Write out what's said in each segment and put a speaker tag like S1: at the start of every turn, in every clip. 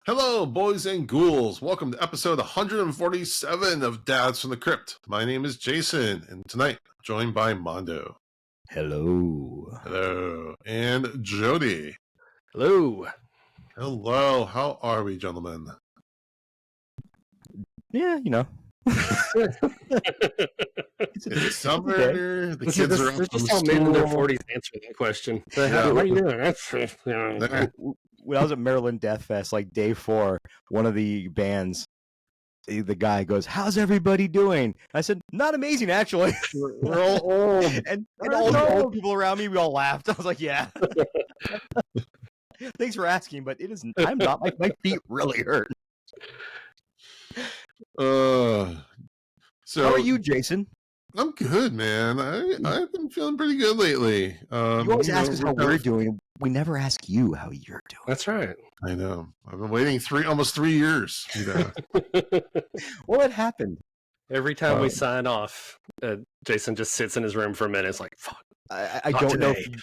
S1: Hello, boys and ghouls. Welcome to episode 147 of Dads from the Crypt. My name is Jason, and tonight I'm joined by Mondo.
S2: Hello.
S1: Hello. And Jody.
S3: Hello.
S1: Hello. How are we, gentlemen?
S2: Yeah, you know.
S1: It's summer.
S2: Okay.
S1: The kids are up from
S3: just how men in their
S1: school.
S3: 40s answer that question.
S1: Yeah.
S3: What are you doing? That's, you know,
S1: There.
S2: When I was at Maryland Death Fest, like day 4, one of the bands, the guy goes, "How's everybody doing?" I said, "Not amazing, actually."
S1: We're all old.
S2: and all the old people around me, we all laughed. I was like, "Yeah." Thanks for asking, but it isn't. I'm not. My feet really hurt.
S1: So
S2: How are you, Jason?
S1: I'm good, man. I've been feeling pretty good lately.
S2: You always ask us how
S1: kind
S2: we're
S1: of-
S2: doing. We never ask you how you're doing.
S3: That's right.
S1: I know. I've been waiting almost 3 years.
S2: Well, it happened.
S3: Every time we sign off, Jason just sits in his room for a minute. It's like, fuck.
S2: I
S3: Not
S2: don't know.
S3: today.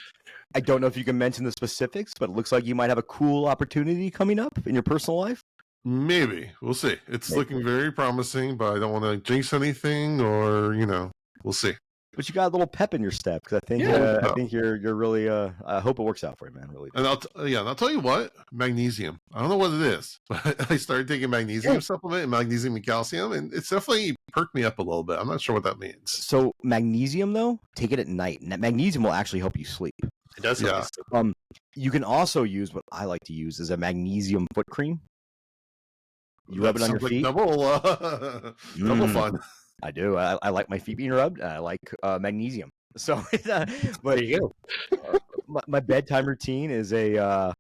S2: I don't know if you can mention the specifics, but it looks like you might have a cool opportunity coming up in your personal life.
S1: Maybe. We'll see. It's looking very promising, but I don't want to jinx anything or, we'll see.
S2: But you got a little pep in your step because I think I think you're really. I hope it works out for you, man. Really.
S1: And I'll tell you what, magnesium. I don't know what it is, but I started taking magnesium supplement and magnesium and calcium, and it's definitely perked me up a little bit. I'm not sure what that means.
S2: So magnesium, though, take it at night, and that magnesium will actually help you sleep.
S3: It does.
S1: Yeah.
S2: You can also use what I like to use is a magnesium foot cream. You rub it on your
S1: Sounds like
S2: feet.
S1: double fun.
S2: I do. I like my feet being rubbed. I like magnesium. So, but
S3: There you go.
S2: my bedtime routine is a.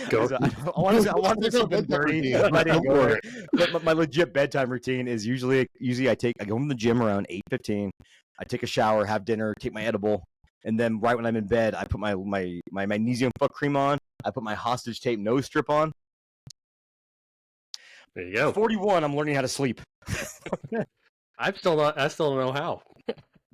S3: Go.
S2: I want to say something dirty.
S1: routine.
S2: I didn't
S1: Go
S2: go
S1: for
S2: there. But my legit bedtime routine is usually I go from the gym around 8:15. I take a shower, have dinner, take my edible, and then right when I'm in bed, I put my magnesium foot cream on. I put my hostage tape nose strip on.
S3: There you go.
S2: 41. I'm learning how to sleep.
S3: I still don't know how.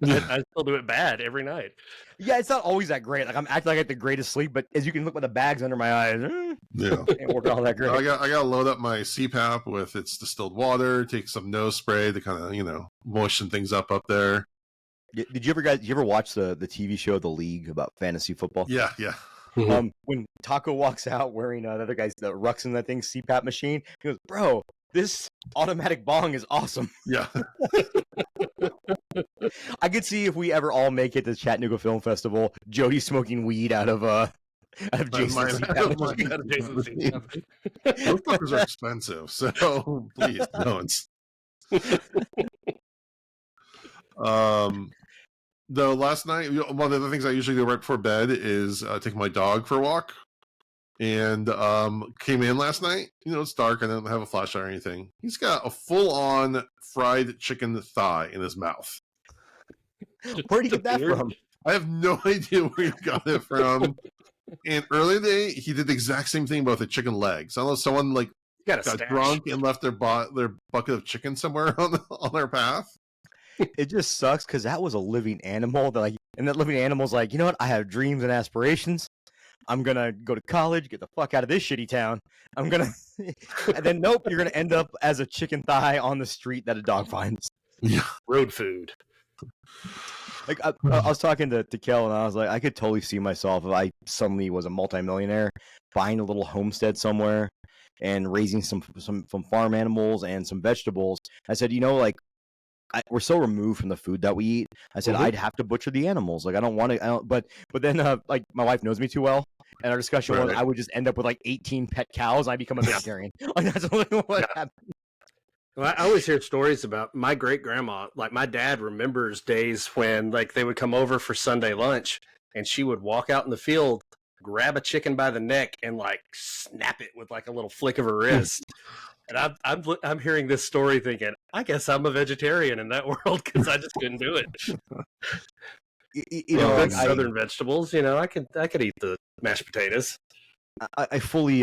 S3: I still do it bad every night.
S2: Yeah, it's not always that great. Like I'm acting like I get the greatest sleep, but as you can look with the bags under my eyes,
S1: Yeah.
S2: ain't working all that great.
S1: I gotta load up my CPAP with its distilled water, take some nose spray to kind of, moisten things up there.
S2: Did you ever watch the TV show The League about fantasy football?
S1: Yeah.
S2: When Taco walks out wearing the other guy's the Rux in that thing CPAP machine, he goes, "Bro, this automatic bong is awesome."
S1: Yeah.
S2: I could see if we ever all make it to Chattanooga Film Festival, Jody smoking weed out of Jason's CPAP machine.
S3: Out of Jason's CPAP.
S1: Those fuckers are expensive, so please don't. Though last night, one of the things I usually do right before bed is take my dog for a walk. And came in last night. It's dark. I don't have a flashlight or anything. He's got a full-on fried chicken thigh in his mouth.
S2: Where'd he get that from?
S1: I have no idea where he got it from. And earlier today, he did the exact same thing about the chicken legs. I don't know if someone
S3: Got a
S1: got
S3: stash.
S1: drunk and left their bucket of chicken somewhere on their path.
S2: It just sucks because that was a living animal. And that living animal's like, you know what? I have dreams and aspirations. I'm gonna go to college, get the fuck out of this shitty town. I'm gonna, and then nope, you're gonna end up as a chicken thigh on the street that a dog finds.
S1: Yeah.
S3: Road food.
S2: Like I was talking to Kel, and I was like, I could totally see myself if I suddenly was a multimillionaire, buying a little homestead somewhere, and raising some farm animals and some vegetables. I said, we're so removed from the food that we eat. I said I'd have to butcher the animals. Like I don't want to. But then my wife knows me too well, and our discussion was I would just end up with 18 pet cows. And I become a vegetarian. That's really what happened.
S3: Well, I always hear stories about my great grandma. Like my dad remembers days when they would come over for Sunday lunch, and she would walk out in the field, grab a chicken by the neck, and snap it with a little flick of her wrist. And I'm hearing this story thinking, I guess I'm a vegetarian in that world because I just couldn't do it. Southern vegetables, I could eat the mashed potatoes.
S2: I fully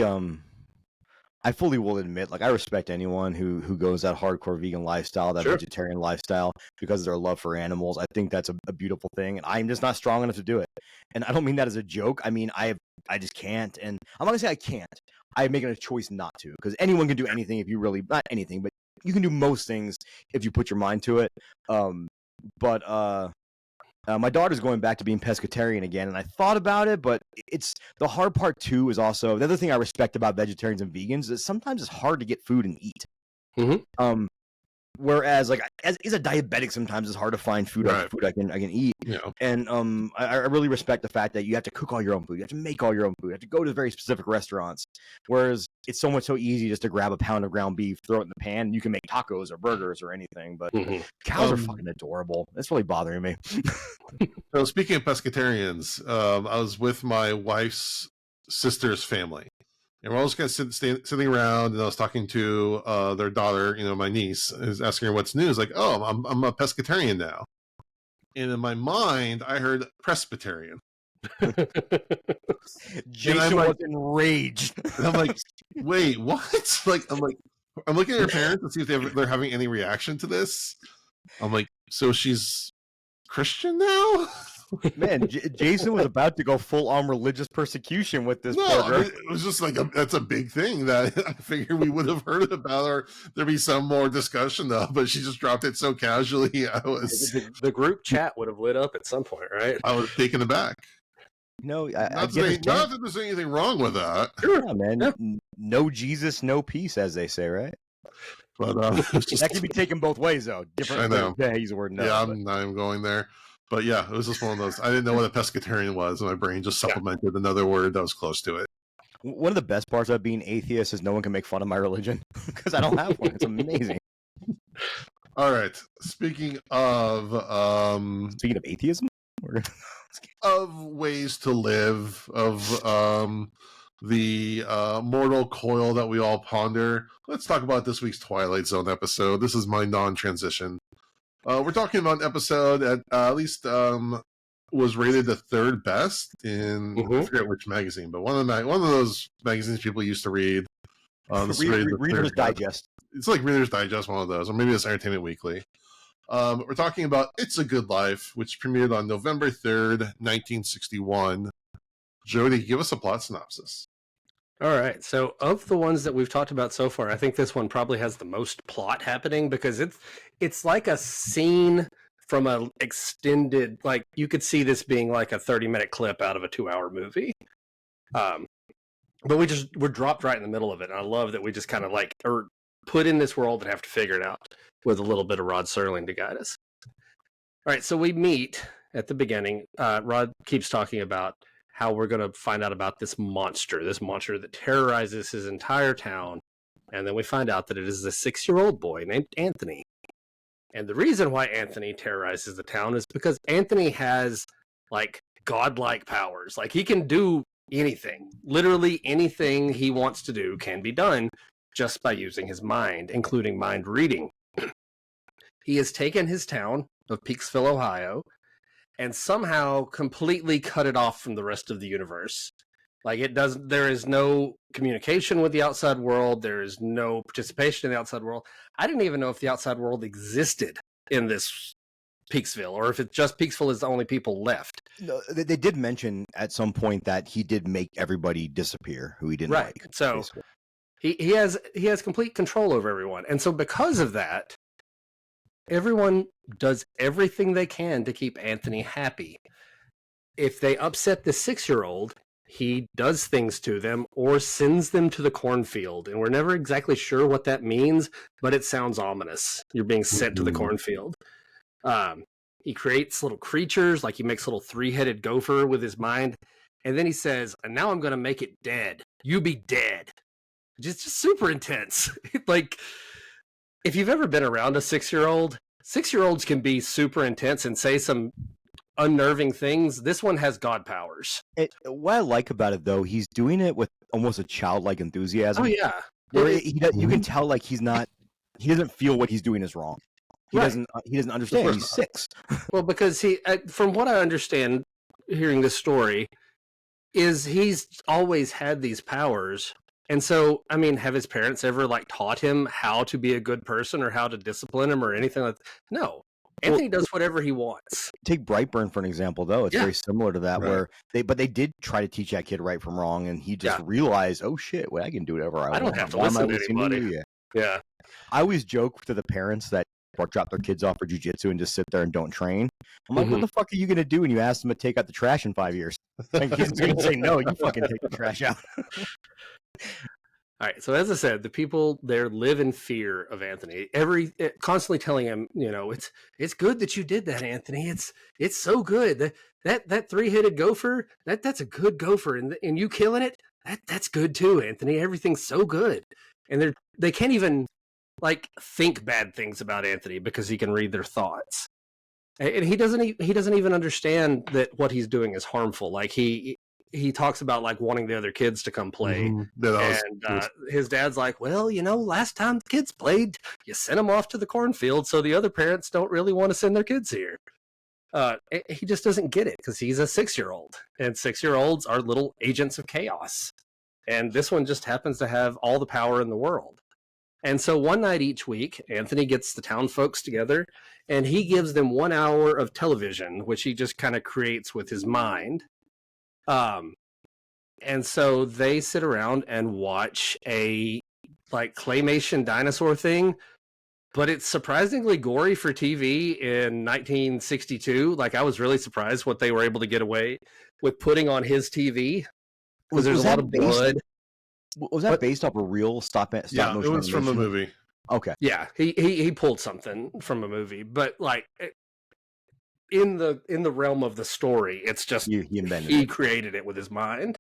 S2: will admit, I respect anyone who goes that hardcore vegan lifestyle, that vegetarian lifestyle, because of their love for animals. I think that's a beautiful thing, and I'm just not strong enough to do it. And I don't mean that as a joke. I mean I just can't, and I'm not gonna say I can't. I'm making a choice not to, because anyone can do anything if you really, not anything, but you can do most things if you put your mind to it. My daughter's going back to being pescatarian again, and I thought about it, but it's the hard part too. Is also the other thing I respect about vegetarians and vegans is sometimes it's hard to get food and eat.
S3: Mm-hmm.
S2: Whereas, like, as a diabetic, sometimes it's hard to find food I can eat.
S1: Yeah.
S2: And I really respect the fact that you have to cook all your own food, you have to make all your own food, you have to go to very specific restaurants. Whereas it's so easy just to grab a pound of ground beef, throw it in the pan, and you can make tacos or burgers or anything. But cows are fucking adorable. That's really bothering me.
S1: So speaking of pescatarians, I was with my wife's sister's family. And we're all just kind of sitting around, and I was talking to their daughter, my niece, is asking her what's new. Like, oh, I'm a pescatarian now. And in my mind, I heard Presbyterian.
S2: Jason was enraged.
S1: And I'm like, wait, what? I'm looking at her parents to see if they're having any reaction to this. I'm like, so she's Christian now?
S2: Man, Jason was about to go full-on religious persecution with this burger.
S1: It was just like, that's a big thing that I figured we would have heard about, or there'd be some more discussion of, but she just dropped it so casually.
S3: The group chat would have lit up at some point, right?
S1: I was taken aback.
S2: No,
S1: not that there's anything wrong with that.
S2: Yeah, man. Yeah. No Jesus, no peace, as they say, right?
S1: But
S2: that can be taken both ways, though. Different.
S1: I know.
S2: Yeah, use the word no.
S1: Yeah, I'm going there. But yeah, it was just one of those. I didn't know what a pescatarian was, and my brain just supplemented another word that was close to it.
S2: One of the best parts of being atheist is no one can make fun of my religion because I don't have one. It's amazing.
S1: All right. Speaking of
S2: atheism,
S1: of ways to live, of the mortal coil that we all ponder, let's talk about this week's Twilight Zone episode. This is my non-transition. We're talking about an episode that at least was rated the third best in I forget which magazine, but one of those magazines people used to read.
S2: Reader's Digest.
S1: It's like Reader's Digest, one of those, or maybe it's Entertainment Weekly. We're talking about It's a Good Life, which premiered on November 3rd, 1961. Jody, give us a plot synopsis.
S3: All right. So of the ones that we've talked about so far, I think this one probably has the most plot happening because it's like a scene from a extended, like you could see this being like a 30-minute clip out of a 2-hour movie. But we're dropped right in the middle of it. And I love that we just kind of are put in this world and have to figure it out with a little bit of Rod Serling to guide us. All right. So we meet at the beginning. Rod keeps talking about how we're going to find out about this monster that terrorizes his entire town. And then we find out that it is a 6-year-old boy named Anthony. And the reason why Anthony terrorizes the town is because Anthony has godlike powers. Like he can do anything. Literally anything he wants to do can be done just by using his mind, including mind reading. He has taken his town of Peaksville, Ohio, and somehow completely cut it off from the rest of the universe. There is no communication with the outside world. There is no participation in the outside world. I didn't even know if the outside world existed in this Peaksville, or if it's just Peaksville is the only people left.
S2: No, they did mention at some point that he did make everybody disappear who he didn't like.
S3: So he has complete control over everyone. And so because of that, everyone does everything they can to keep Anthony happy. If they upset the 6-year-old, he does things to them or sends them to the cornfield. And we're never exactly sure what that means, but it sounds ominous. You're being sent to the cornfield. He creates little creatures, like he makes a little 3-headed gopher with his mind. And then he says, and now I'm going to make it dead. You be dead. Just super intense. If you've ever been around a 6-year-old, 6-year-olds can be super intense and say some unnerving things. This one has god powers.
S2: What I like about it, though, he's doing it with almost a childlike enthusiasm.
S3: Oh, yeah.
S2: You can tell he doesn't feel what he's doing is wrong. He doesn't understand. He's 6.
S3: Well, because from what I understand, hearing this story, is he's always had these powers. And so, I mean, have his parents ever taught him how to be a good person or how to discipline him or anything like that? No. Anthony does whatever he wants.
S2: Take Brightburn for an example, though. It's very similar to that,
S1: Right.
S2: where they did try to teach that kid right from wrong, and he just realized, oh shit, well, I can do whatever I want.
S3: I don't have to
S2: Why am I
S3: listen to
S2: listening
S3: anybody.
S2: you?
S3: Yeah.
S2: I always joke to the parents that drop their kids off for jujitsu and just sit there and don't train. I'm like, what the fuck are you gonna do when you ask them to take out the trash in 5 years? Like, he's gonna say no. You fucking take the trash out.
S3: All right. So as I said, the people there live in fear of Anthony. Constantly telling him, it's good that you did that, Anthony. It's so good. That 3-headed gopher, that's a good gopher, and you killing it, that's good too, Anthony. Everything's so good. And they can't even think bad things about Anthony because he can read their thoughts. And he doesn't even understand that what he's doing is harmful. Like he talks about wanting the other kids to come play. His dad's like, well, last time the kids played, you sent them off to the cornfield, so the other parents don't really want to send their kids here. He just doesn't get it because he's a 6-year-old, and 6-year-olds are little agents of chaos. And this one just happens to have all the power in the world. And so one night each week, Anthony gets the town folks together, and he gives them 1 hour of television, which he just kind of creates with his mind. And so they sit around and watch a claymation dinosaur thing, but it's surprisingly gory for TV in 1962. I was really surprised what they were able to get away with putting on his TV, because there's a lot of blood.
S2: Was that based off a real stop motion?
S1: Yeah, it was from a movie.
S2: Okay.
S3: Yeah, he pulled something from a movie, but in the realm of the story, it's just he created it with his mind.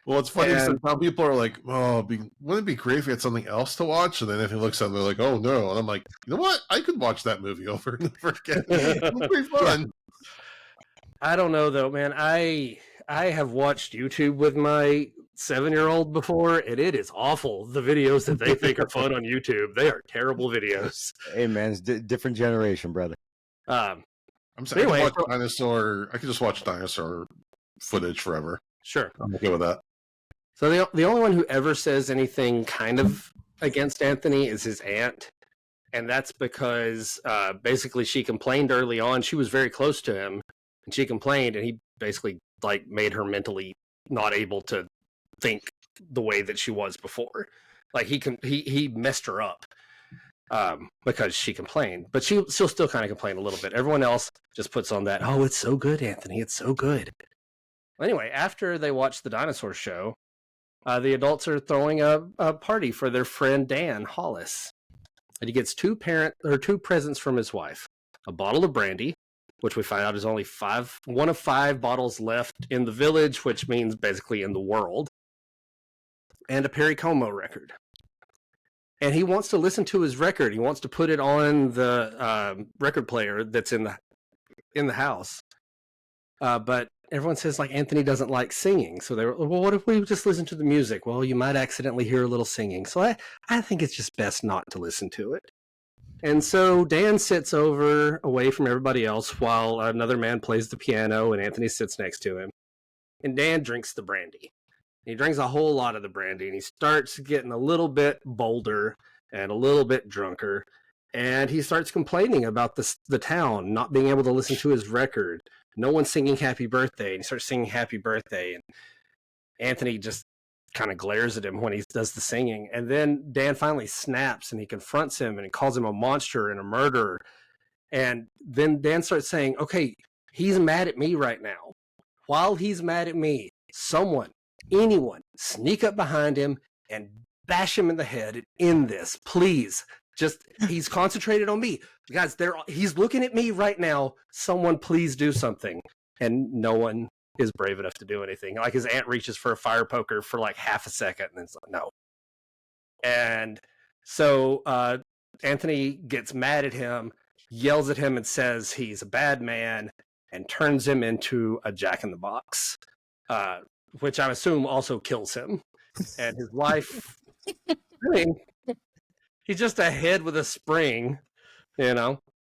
S1: Well, it's funny because some people are like, "Oh, wouldn't it be great if we had something else to watch?" And then if he looks at it, they're like, "Oh no!" And I'm like, "You know what? I could watch that movie over and over again. It would be fun."
S3: I don't know though, man. I have watched YouTube with my 7-year-old before, and it is awful. The videos that they think are fun on YouTube, they are terrible videos.
S2: Hey man, it's different generation, brother.
S1: I'm saying, anyway, I could just watch dinosaur footage forever.
S3: Sure,
S1: I'm okay with that.
S3: So the only one who ever says anything kind of against Anthony is his aunt, and that's because basically she complained early on. She was very close to him, and she complained, and he basically made her mentally not able to think the way that she was before. He messed her up because she complained, but she'll still kind of complain a little bit. Everyone else just puts on that, oh, it's so good, Anthony, it's so good. Anyway, after they watch the dinosaur show, the adults are throwing a party for their friend Dan Hollis, and he gets two presents from his wife: a bottle of brandy, which we find out is only one of 5 bottles left in the village, which means basically in the world, and a Perry Como record. And he wants to listen to his record. He wants to put it on the record player that's in the house. But everyone says Anthony doesn't like singing. So they were, well, what if we just listen to the music? Well, you might accidentally hear a little singing. So I think it's just best not to listen to it. And so Dan sits over away from everybody else while another man plays the piano, and Anthony sits next to him. And Dan drinks the brandy. He drinks a whole lot of the brandy, and he starts getting a little bit bolder and a little bit drunker. And he starts complaining about the town not being able to listen to his record. No one's singing Happy Birthday. And he starts singing Happy Birthday. And Anthony just kind of glares at him when he does the singing. And then Dan finally snaps, and he confronts him, and he calls him a monster and a murderer. And then Dan starts saying, okay, he's mad at me right now. While he's mad at me, anyone, sneak up behind him and bash him in the head and end this, please. He's concentrated on me. Guys, he's looking at me right now. Someone please do something. And no one is brave enough to do anything. His aunt reaches for a fire poker for half a second, and it's no. And so Anthony gets mad at him, yells at him, and says he's a bad man, and turns him into a jack-in-the-box, which I assume also kills him. And his wife, he's just a head with a spring,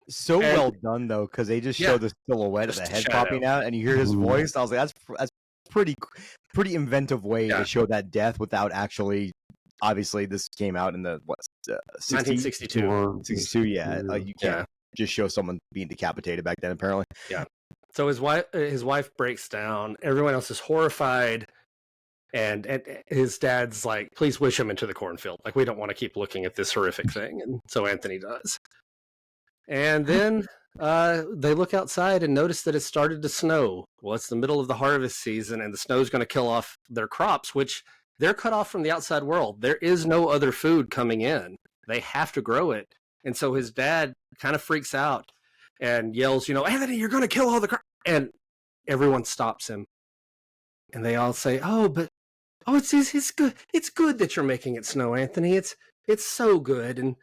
S2: So well done, though, because they just show the silhouette of the head popping out, and you hear his voice. I was like, that's pretty inventive way to show that death without actually. Obviously, this came out in the
S3: 1962.
S2: 62, yeah. You can't just show someone being decapitated back then, apparently.
S3: Yeah. So his wife breaks down. Everyone else is horrified. And his dad's like, please wish him into the cornfield. Like, we don't want to keep looking at this horrific thing. And so Anthony does. And then they look outside and notice that it started to snow. Well, it's the middle of the harvest season, and the snow's going to kill off their crops, which they're cut off from the outside world. There is no other food coming in. They have to grow it. And so his dad kind of freaks out and yells, Anthony, you're going to kill all the crops. And everyone stops him. And they all say, it's good. It's good that you're making it snow, Anthony. It's so good. And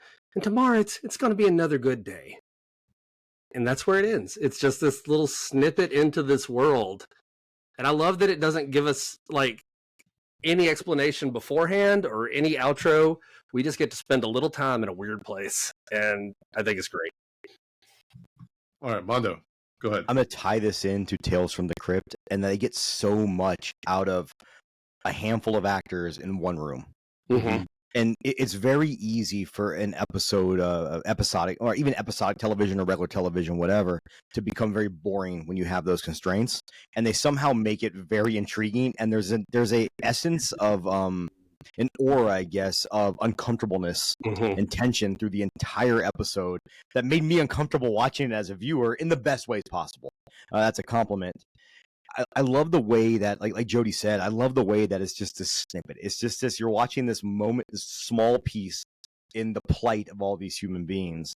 S3: tomorrow it's going to be another good day. And that's where it ends. It's just this little snippet into this world. And I love that it doesn't give us like any explanation beforehand or any outro. We just get to spend a little time in a weird place. And I think it's great.
S1: All right, Mondo, go ahead.
S2: I'm going to tie this into Tales from the Crypt, and they get so much out of a handful of actors in one room.
S3: Mm-hmm.
S2: And it's very easy for an episode, episodic, or even episodic television or regular television, whatever, to become very boring when you have those constraints. And they somehow make it very intriguing. And there's a essence of an aura, I guess, of uncomfortableness and tension through the entire episode that made me uncomfortable watching it as a viewer in the best ways possible. That's a compliment. I love the way that, like Jody said, I love the way that it's just this snippet. It's just this, you're watching this moment, this small piece in the plight of all these human beings.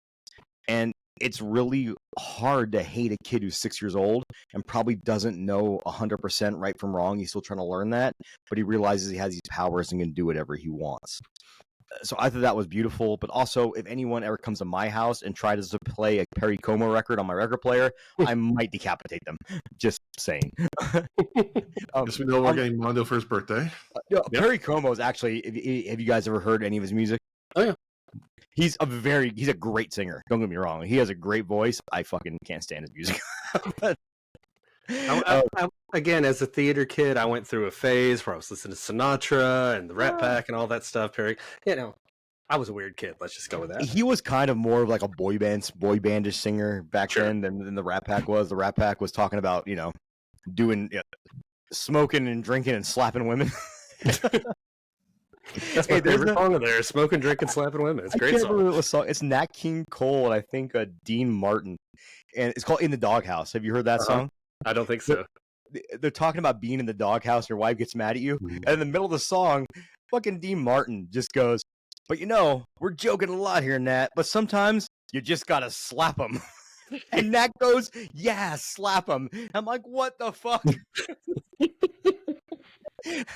S2: And it's really hard to hate a kid who's 6 years old and probably doesn't know 100% right from wrong. He's still trying to learn that, but he realizes he has these powers and can do whatever he wants. So I thought that was beautiful, but also if anyone ever comes to my house and tries to play a Perry Como record on my record player, I might decapitate them. Just saying.
S1: Guess we know we're getting Mondo for his birthday.
S2: Perry Como is actually, have you guys ever heard any of his music?
S3: Oh, yeah.
S2: He's a great singer. Don't get me wrong. He has a great voice. I fucking can't stand his music. But,
S3: again, as a theater kid, I went through a phase where I was listening to Sinatra and the Rat Pack and all that stuff. Perry, I was a weird kid. Let's just go with that.
S2: He was kind of more of like a boy bandish singer back then than the Rat Pack was. The Rat Pack was talking about doing smoking and drinking and slapping women.
S3: That's my favorite song of theirs. Smoking, drinking, slapping women. It's a great song.
S2: It's Nat King Cole and I think Dean Martin, and it's called "In the Doghouse." Have you heard that song?
S3: I don't think so.
S2: They're talking about being in the doghouse and your wife gets mad at you. And in the middle of the song, fucking Dean Martin just goes, but we're joking a lot here, Nat, but sometimes you just gotta slap him. And Nat goes, yeah, slap him. I'm like, what the fuck?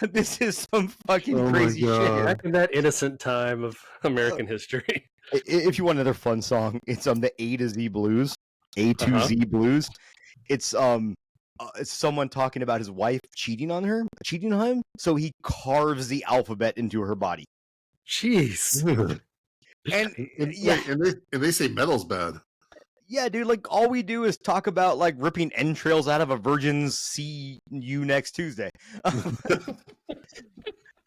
S2: This is some fucking crazy shit.
S3: Back in that innocent time of American history.
S2: If you want another fun song, it's the A to Z Blues. A to Z Blues. It's someone talking about his wife cheating on him, so he carves the alphabet into her body.
S3: Jeez.
S1: and they say metal's bad.
S2: Yeah, dude, like all we do is talk about like ripping entrails out of a virgin's. See you next Tuesday.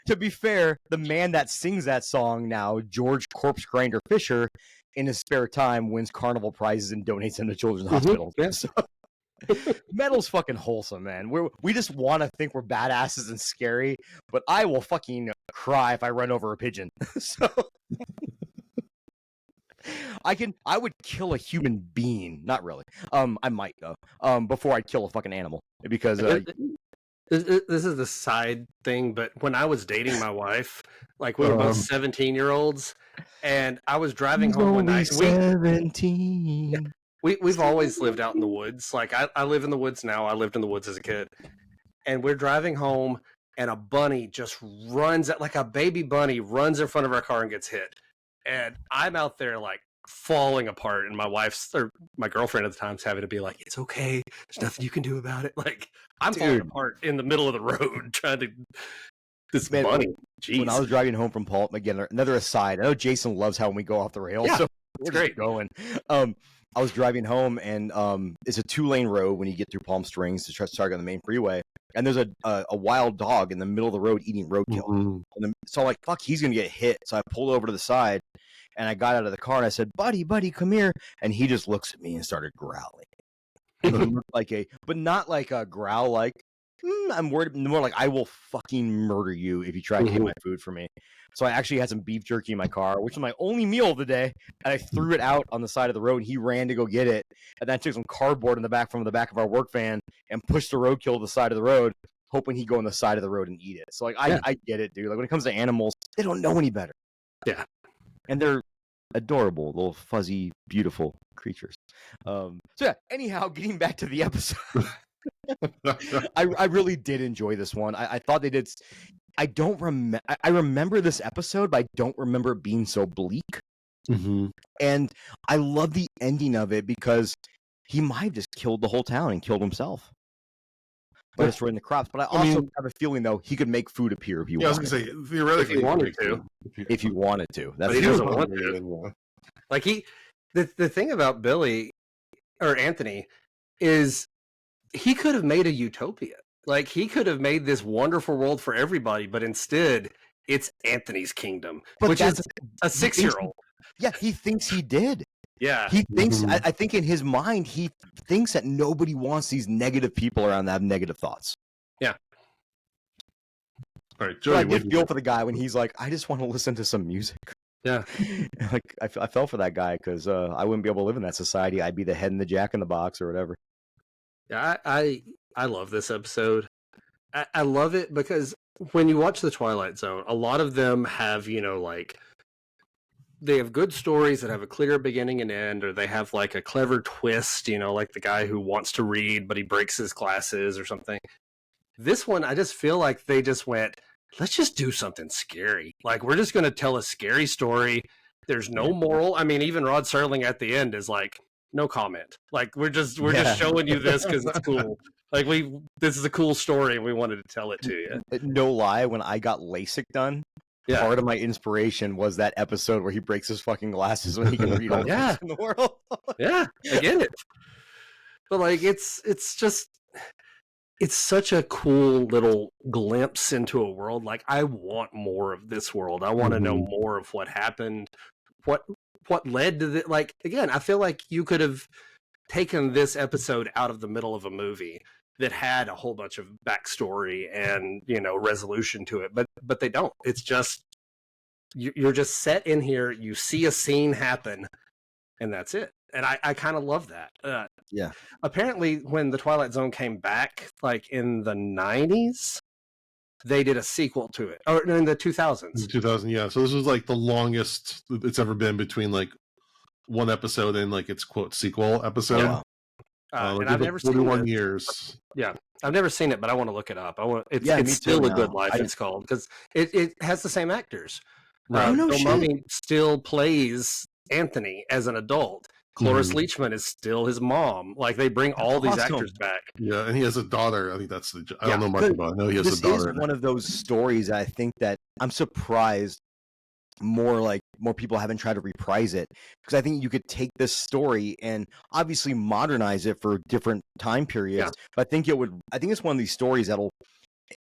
S2: To be fair, the man that sings that song now, George Corpse Grinder Fisher, in his spare time wins carnival prizes and donates them to children's hospitals. Yeah. So, metal's fucking wholesome, man. We just want to think we're badasses and scary, but I will fucking cry if I run over a pigeon. So I would kill a human being. Not really. I might though. Before I'd kill a fucking animal because.
S3: This is the side thing, but when I was dating my wife, like we were both 17-year-olds, and I was driving home one night.
S2: 17.
S3: We've always lived out in the woods. Like I live in the woods now. I lived in the woods as a kid, and we're driving home, and a bunny just runs like a baby bunny runs in front of our car and gets hit, and I'm out there like falling apart, and my girlfriend at the time's having to be like, "It's okay. There's nothing you can do about it." Like I'm falling apart in the middle of the road trying to. This bunny. Jeez.
S2: When I was driving home from Paul, again, another aside. I know Jason loves how when we go off the rails.
S3: Yeah,
S2: so
S3: it's great
S2: going. I was driving home, and it's a 2-lane road when you get through Palm Springs to start on the main freeway. And there's a wild dog in the middle of the road eating roadkill. So I'm like, fuck, he's going to get hit. So I pulled over to the side, And I got out of the car and I said, buddy, come here. And he just looks at me and started growling. And he looked like but not like a growl like, I'm worried, more like I will fucking murder you if you try to get my food from me. So I actually had some beef jerky in my car, which was my only meal of the day, and I threw it out on the side of the road, and he ran to go get it, and then I took some cardboard from the back of our work van and pushed the roadkill to the side of the road, hoping he'd go on the side of the road and eat it. So like I get it, dude. Like when it comes to animals, they don't know any better.
S3: Yeah.
S2: And they're adorable, little fuzzy, beautiful creatures. So yeah, anyhow, getting back to the episode. I really did enjoy this one. I thought they did. I don't remember. I remember this episode, but I don't remember it being so bleak.
S1: Mm-hmm.
S2: And I love the ending of it because he might have just killed the whole town and killed himself by destroying the crops. But I also have a feeling, though, he could make food appear if he wanted.
S1: I was going to say, theoretically,
S3: if he wanted to.
S2: If he wanted to. That's
S3: but he doesn't want to. Like the thing about Billy or Anthony is he could have made a utopia. Like he could have made this wonderful world for everybody, but instead it's Anthony's kingdom, which is a 6-year-old.
S2: Yeah, he thinks he did.
S3: Yeah.
S2: He thinks, I think in his mind, he thinks that nobody wants these negative people around that have negative thoughts.
S3: Yeah.
S1: All right,
S2: Joey, so I did feel for the guy when he's like, I just want to listen to some music.
S3: Yeah.
S2: Like I fell for that guy because I wouldn't be able to live in that society. I'd be the head in the jack in the box or whatever.
S3: Yeah, I love this episode. I love it because when you watch the Twilight Zone, a lot of them have, like they have good stories that have a clear beginning and end, or they have like a clever twist, like the guy who wants to read, but he breaks his glasses or something. This one, I just feel like they just went, let's just do something scary. Like, we're just going to tell a scary story. There's no moral. I mean, even Rod Serling at the end is like, no comment. Like, we're just showing you this because it's cool. Like, this is a cool story and we wanted to tell it to you.
S2: No lie, when I got LASIK done, part of my inspiration was that episode where he breaks his fucking glasses when he can read all the books in the world.
S3: Yeah, I get it. But like, it's such a cool little glimpse into a world. Like, I want more of this world. I want to know more of what happened, what led to the, like, again, I feel like you could have taken this episode out of the middle of a movie that had a whole bunch of backstory and, resolution to it, but they don't. It's just, you're just set in here, you see a scene happen, and that's it. And I kind of love that.
S2: Yeah.
S3: Apparently, when the Twilight Zone came back, like in the 90s, they did a sequel to it. Or in the 2000s.
S1: 2000, yeah. So this was like the longest it's ever been between like one episode and like its quote sequel episode.
S2: Yeah.
S3: And I've never seen
S1: 41 years.
S3: Yeah, I've never seen it, but I want to look it up. It's still a good life. It's called because it has the same actors.
S2: No
S3: Bill
S2: shit.
S3: Mummy still plays Anthony as an adult. Cloris Leachman is still his mom. Like, they bring all these actors back.
S1: Yeah, and he has a daughter. I think that's I don't know much about it. I know he has a daughter.
S2: This is one of those stories I think that I'm surprised more people haven't tried to reprise it, because I think you could take this story and obviously modernize it for different time periods. But I think it's one of these stories that'll,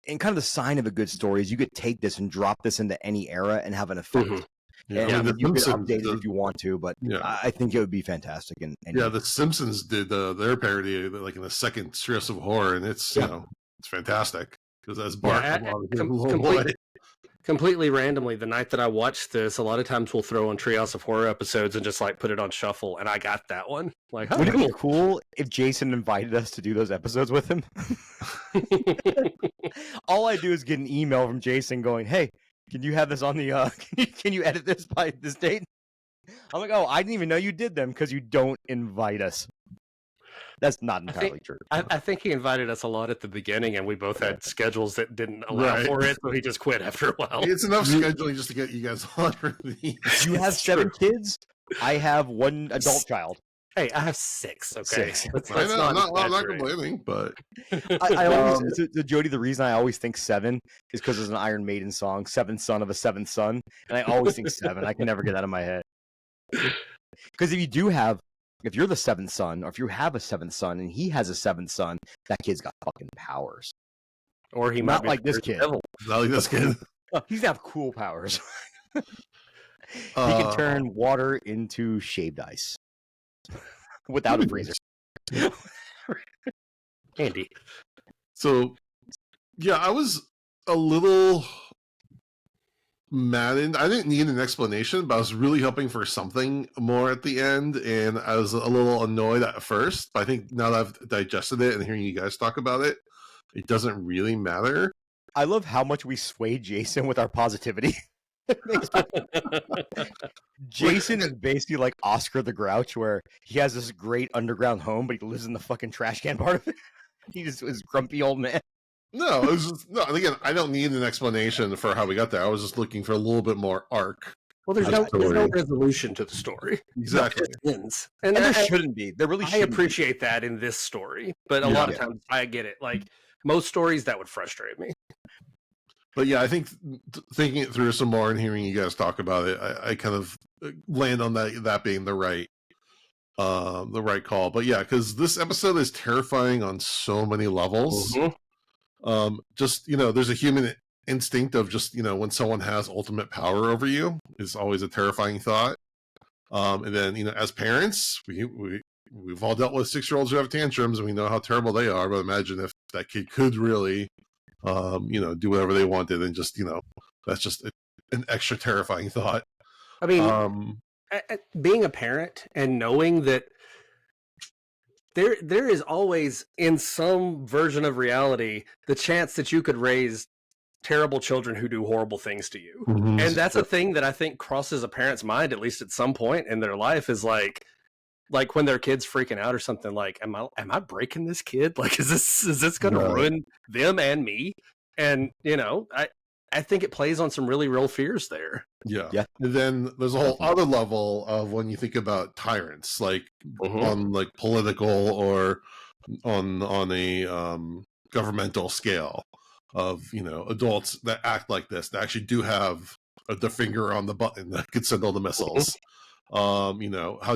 S2: and kind of the sign of a good story is you could take this and drop this into any era and have an effect.
S1: Yeah,
S2: and you can update it if you want to, but I think it would be fantastic. And
S1: the Simpsons did their parody like in the second Stress of Horror, and it's it's fantastic because that's Bart.
S3: Completely randomly, the night that I watched this, a lot of times we'll throw on Treehouse of Horror episodes and just like put it on shuffle, and I got that one. Like,
S2: would it be cool if Jason invited us to do those episodes with him? All I do is get an email from Jason going, "Hey, can you have this on the? Can you edit this by this date?" I'm like, "Oh, I didn't even know you did them because you don't invite us." That's not entirely true.
S3: I think he invited us a lot at the beginning, and we both had schedules that didn't allow for it, so he just quit after a while.
S1: It's enough scheduling just to get you guys on for these.
S2: You have 7 kids. I have 1 adult child.
S3: Hey, I have 6. Okay,
S1: 6. I know. I'm not complaining, but
S2: I always, to Jody, the reason I always think 7 is because there's an Iron Maiden song, "Seventh Son of a Seventh Son," and I always think 7. I can never get that out of my head. Because if you're the 7th son, or if you have a 7th son and he has a 7th son, that kid's got fucking powers.
S3: Or he
S2: not like this kid.
S1: Not like this kid.
S2: He's gonna have cool powers. He can turn water into shaved ice without a freezer.
S3: Handy.
S1: So, yeah, I was a little maddened. I didn't need an explanation, but I was really hoping for something more at the end, and I was a little annoyed at first. But I think now that I've digested it and hearing you guys talk about it, it doesn't really matter.
S2: I love how much we sway Jason with our positivity. Jason is basically like Oscar the Grouch, where he has this great underground home, but he lives in the fucking trash can part of it. He just is grumpy old man.
S1: No, it was just, no. And again, I don't need an explanation for how we got there. I was just looking for a little bit more arc.
S3: Well, there's no resolution to the story.
S1: Exactly.
S3: It just ends.
S2: And there shouldn't be. There really shouldn't.
S3: I appreciate that in this story, but a lot of times I get it. Like most stories, that would frustrate me.
S1: But yeah, I think thinking it through some more and hearing you guys talk about it, I kind of land on that being the right call. But yeah, because this episode is terrifying on so many levels. Mm-hmm. Just, there's a human instinct of just, when someone has ultimate power over you is always a terrifying thought. And then, as parents, we've all dealt with 6-year-olds who have tantrums, and we know how terrible they are. But imagine if that kid could really do whatever they wanted, and just, that's just an extra terrifying thought.
S3: I mean, being a parent and knowing that there is always, in some version of reality, the chance that you could raise terrible children who do horrible things to you. Mm-hmm. And that's a thing that I think crosses a parent's mind, at least at some point in their life, is like when their kid's freaking out or something, like, am I breaking this kid? Like, is this going to ruin them and me? And, I think it plays on some really real fears there.
S1: Yeah. And then there's a whole other level of when you think about tyrants, like on like political or on a governmental scale of, adults that act like this, that actually do have the finger on the button that could send all the missiles. How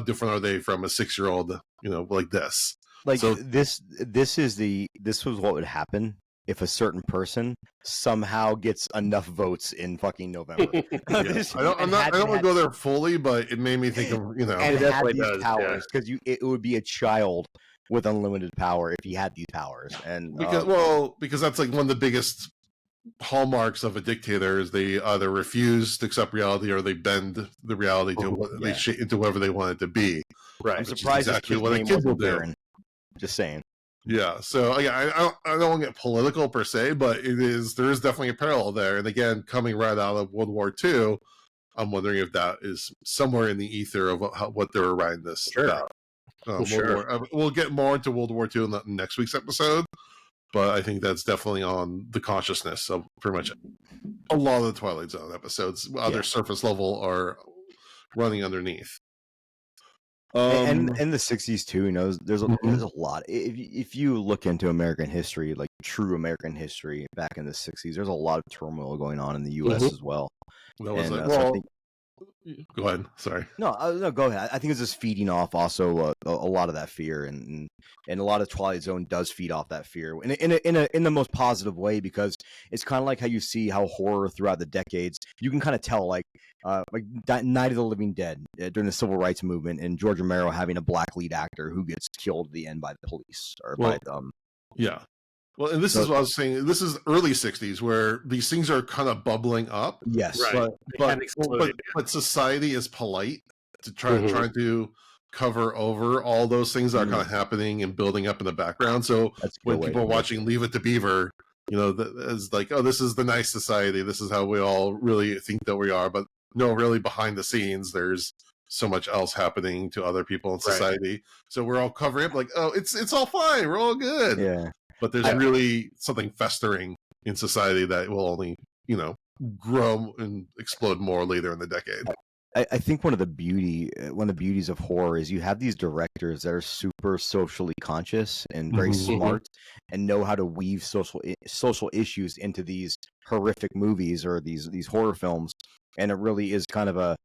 S1: different are they from a 6-year-old, like this?
S2: Like, so this was what would happen if a certain person somehow gets enough votes in fucking November.
S1: I don't want to go there fully, but it made me think of,
S2: and had these powers, because it would be a child with unlimited power if he had these powers. And
S1: because that's like one of the biggest hallmarks of a dictator is they either refuse to accept reality or they bend the reality to what they into whatever they want it to be.
S2: Right. I'm surprised exactly what a kid will do. Just saying.
S1: Yeah. So I don't want to get political per se, but there is definitely a parallel there. And again, coming right out of World War II, I'm wondering if that is somewhere in the ether of what they were writing this about. We'll get more into World War II in the next week's episode, but I think that's definitely on the consciousness of pretty much a lot of the Twilight Zone episodes. Other surface level are running underneath.
S2: And in the 60s too, there's a lot. If you look into American history, like true American history back in the 60s, there's a lot of turmoil going on in the U.S. as well.
S1: Go ahead. Sorry.
S2: No, go ahead. I think it's just feeding off also a lot of that fear, and a lot of Twilight Zone does feed off that fear in the most positive way, because it's kind of like how you see how horror throughout the decades, you can kind of tell like Night of the Living Dead during the Civil Rights Movement, and George Romero having a black lead actor who gets killed at the end by the police or by
S1: yeah. Well, and this is what I was saying. This is early 60s where these things are kind of bubbling up.
S2: Yes.
S3: Right.
S1: But society is polite to try to cover over all those things that are kind of happening and building up in the background. So when people are watching Leave It to Beaver, it's like, oh, this is the nice society. This is how we all really think that we are. But no, really behind the scenes, there's so much else happening to other people in society. Right. So we're all covering up like, oh, it's all fine. We're all good.
S2: Yeah.
S1: But there's really something festering in society that will only, grow and explode more later in the decade.
S2: I think one of the beauties of horror is you have these directors that are super socially conscious and very smart and know how to weave social issues into these horrific movies or these horror films. And it really is kind of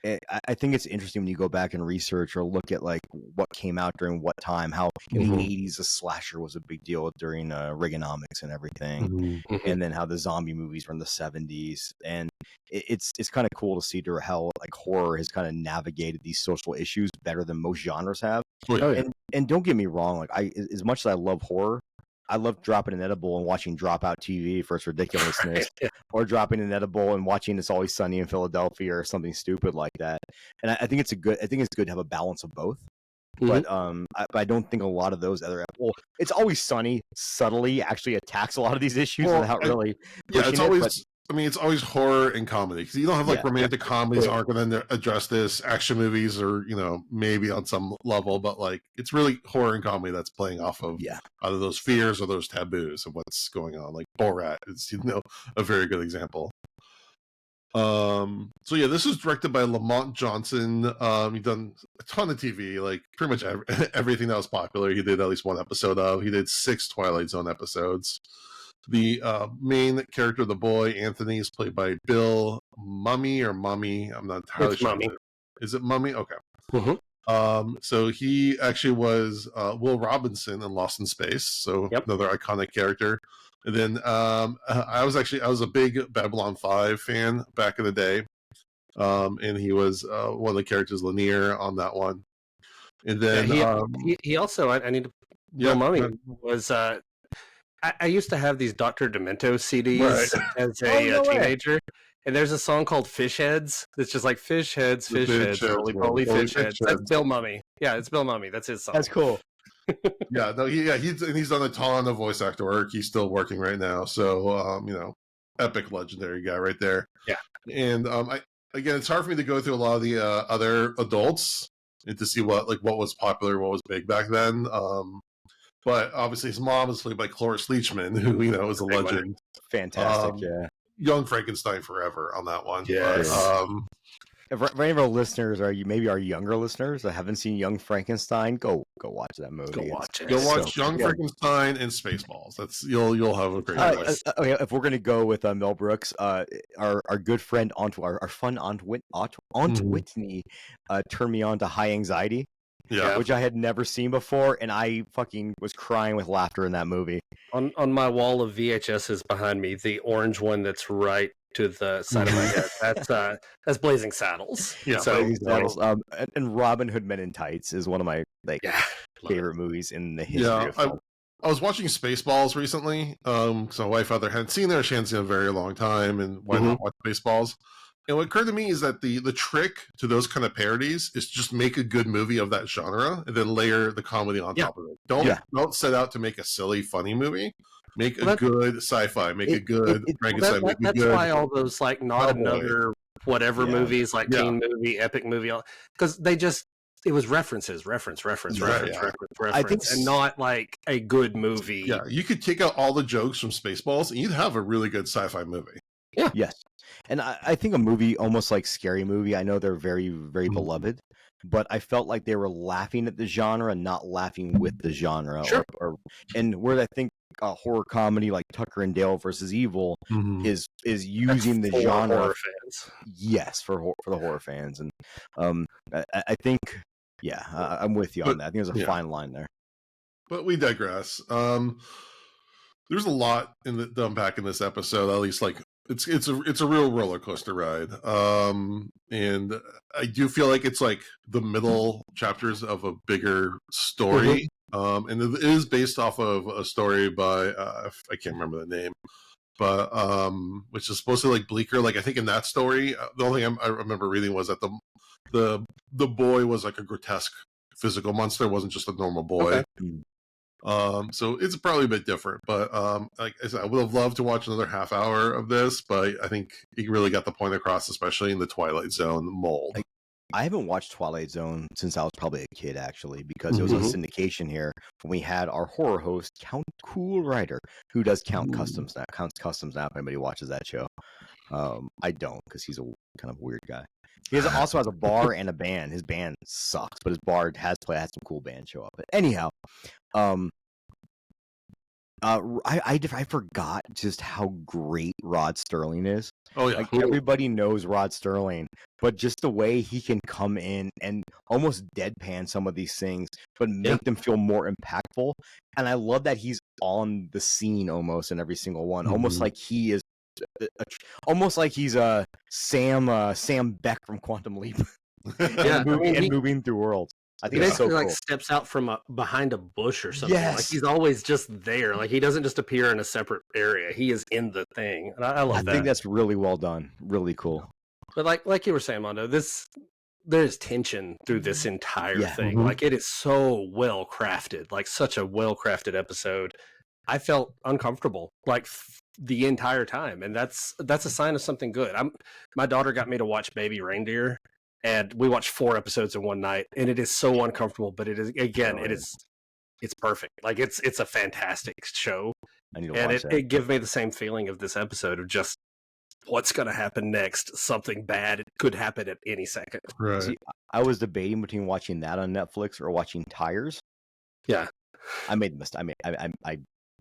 S2: I think it's interesting when you go back and research or look at like what came out during what time. How in
S1: Mhm.
S2: the '80s a slasher was a big deal during Reaganomics and everything,
S1: Mhm.
S2: and then how the zombie movies were in the '70s, and it's kind of cool to see how like horror has kind of navigated these social issues better than most genres have.
S1: Oh, yeah.
S3: Oh, yeah.
S2: And don't get me wrong, like as much as I love horror, I love dropping an edible and watching Dropout TV for its ridiculousness,
S3: Yeah.
S2: or dropping an edible and watching It's Always Sunny in Philadelphia or something stupid like that. And I think it's good to have a balance of both. But I don't think a lot of those other It's Always Sunny subtly actually attacks a lot of these issues
S1: Well,
S2: without really
S1: Yeah,
S2: pushing
S1: it's
S2: it.
S1: always.
S2: But
S1: I mean, it's always horror and comedy because you don't have like
S2: Yeah.
S1: romantic comedies
S3: Yeah.
S1: aren't going to address this. Action movies, or maybe on some level, but like it's really horror and comedy that's playing off of
S2: yeah,
S1: either those fears or those taboos of what's going on. Like Borat is a very good example. So yeah, this was directed by Lamont Johnson. He done a ton of TV, like pretty much everything that was popular. He did at least one episode of. He did 6 Twilight Zone episodes. The main character, the boy Anthony, is played by Bill Mummy or Mummy. I'm not entirely
S3: It's
S1: sure.
S3: Mummy.
S1: Is it Mummy? Okay.
S3: Mhm.
S1: So he actually was Will Robinson in Lost in Space. So
S3: Yep.
S1: another iconic character. And then I was a big Babylon 5 fan back in the day. And he was one of the characters, Lanier, on that one. And then
S3: he also, I need to.
S1: Yeah,
S3: Bill Mummy
S1: yeah.
S3: was. I used to have these Dr. Demento CDs
S1: Right.
S3: as
S2: Oh,
S3: a
S2: no way.
S3: teenager, and there's a song called Fish Heads. It's just like fish heads,
S1: The
S3: fish
S1: fish
S3: heads,
S1: heads,
S3: roly
S1: roly
S3: poly
S1: poly
S3: fish
S1: fish
S3: heads. That's
S1: heads.
S3: Bill Mummy. Yeah, it's Bill Mummy. That's his song.
S2: that's cool.
S1: Yeah, no, he's done a ton of voice actor work. He's still working right now, so epic legendary guy right there.
S3: Yeah.
S1: And again, it's hard for me to go through a lot of the other adults and to see what was popular, what was big back then. But obviously his mom is played by Cloris Leachman, who is a
S3: Big one.
S1: legend.
S2: Fantastic. Yeah.
S1: Young Frankenstein forever on that one.
S3: Yes.
S1: But,
S2: For any of our listeners, maybe our younger listeners that haven't seen Young Frankenstein, go watch that movie.
S3: Go watch it.
S1: go
S3: It's
S1: watch
S3: so
S1: Young
S2: good.
S1: Frankenstein and Spaceballs. That's you'll have a great time.
S2: Okay, if we're gonna go with Mel Brooks, our good friend our fun Aunt
S1: Mhm.
S2: Whitney turned me on to High Anxiety,
S1: Yeah.
S2: which I had never seen before, and I fucking was crying with laughter in that movie.
S3: On my wall of VHSs behind me, the orange one that's right to the side of my head. That's Blazing Saddles.
S1: Yeah,
S3: So
S1: Blazing
S3: like,
S1: Saddles.
S2: And Robin Hood Men in Tights is one of my
S3: yeah, love it.
S2: favorite movies in the history
S1: Yeah,
S2: of film.
S1: I was watching Spaceballs recently. So my wife either hadn't seen it or she hadn't seen it in a very long time, and why not watch Spaceballs? And what occurred to me is that the trick to those kind of parodies is just make a good movie of that genre and then layer the comedy on top of it. Don't set out to make a silly, funny movie. Make a good sci-fi. Make a good Frankenstein.
S3: That's why all those like not another whatever movies, like teen movie, epic movie, because it was references, reference,
S2: I think
S3: and not like a good movie.
S1: Yeah, you could take out all the jokes from Spaceballs and you'd have a really good sci-fi movie.
S3: Yeah.
S2: Yes. And I think a movie almost like Scary Movie, I know they're very, very beloved, but I felt like they were laughing at the genre and not laughing with the genre.
S3: Sure.
S2: And where I think a horror comedy like Tucker and Dale versus Evil is using the genre.
S3: Horror fans.
S2: Yes, for the horror fans. And I think, I'm with you on that. I think there's a fine line there.
S1: But we digress. There's a lot to unpack in this episode. At least it's a real roller coaster ride. And I do feel like it's like the middle chapters of a bigger story. And it is based off of a story by I can't remember the name, but which is supposed to like bleaker. Like I think in that story, the only thing I remember reading was that the boy was like a grotesque physical monster. It wasn't just a normal boy.
S2: Okay.
S1: So it's probably a bit different, but like I said, I would have loved to watch another half hour of this, but I think he really got the point across, especially in the Twilight Zone mold.
S2: I haven't watched Twilight Zone since I was probably a kid, actually, because it was on syndication here when we had our horror host, Count Cool Rider, who does Counts Customs now. If anybody watches that show. I don't, because he's a kind of weird guy. He also has a bar and a band. His band sucks, but his bar had some cool bands show up. But anyhow, I forgot just how great Rod Sterling is.
S1: Oh yeah,
S2: Like everybody knows Rod Sterling, but just the way he can come in and almost deadpan some of these things, but make them feel more impactful. And I love that he's on the scene almost in every single one, almost like he is, almost like he's Sam Beck from Quantum Leap, moving through worlds. I think
S3: he
S2: it's so
S3: basically
S2: cool.
S3: steps out from behind a bush or something. Like
S2: Yes.
S3: he's always just there. Like he doesn't just appear in a separate area. He is in the thing. And I love that.
S2: I think that's really well done. Really cool.
S3: But like you were saying, Mondo, there's tension through this entire thing. Like it is so well crafted, like such a well crafted episode. I felt uncomfortable like the entire time, and that's a sign of something good. My daughter got me to watch Baby Reindeer, and we watched 4 episodes in one night, and it is so uncomfortable, but it is it's perfect. Like it's a fantastic show,
S2: I need to
S3: and
S2: watch that.
S3: it gives me the same feeling of this episode of just what's going to happen next. Something bad could happen at any second.
S1: right.
S2: See, I was debating between watching that on Netflix or watching Tires.
S3: Yeah,
S2: I made the mistake.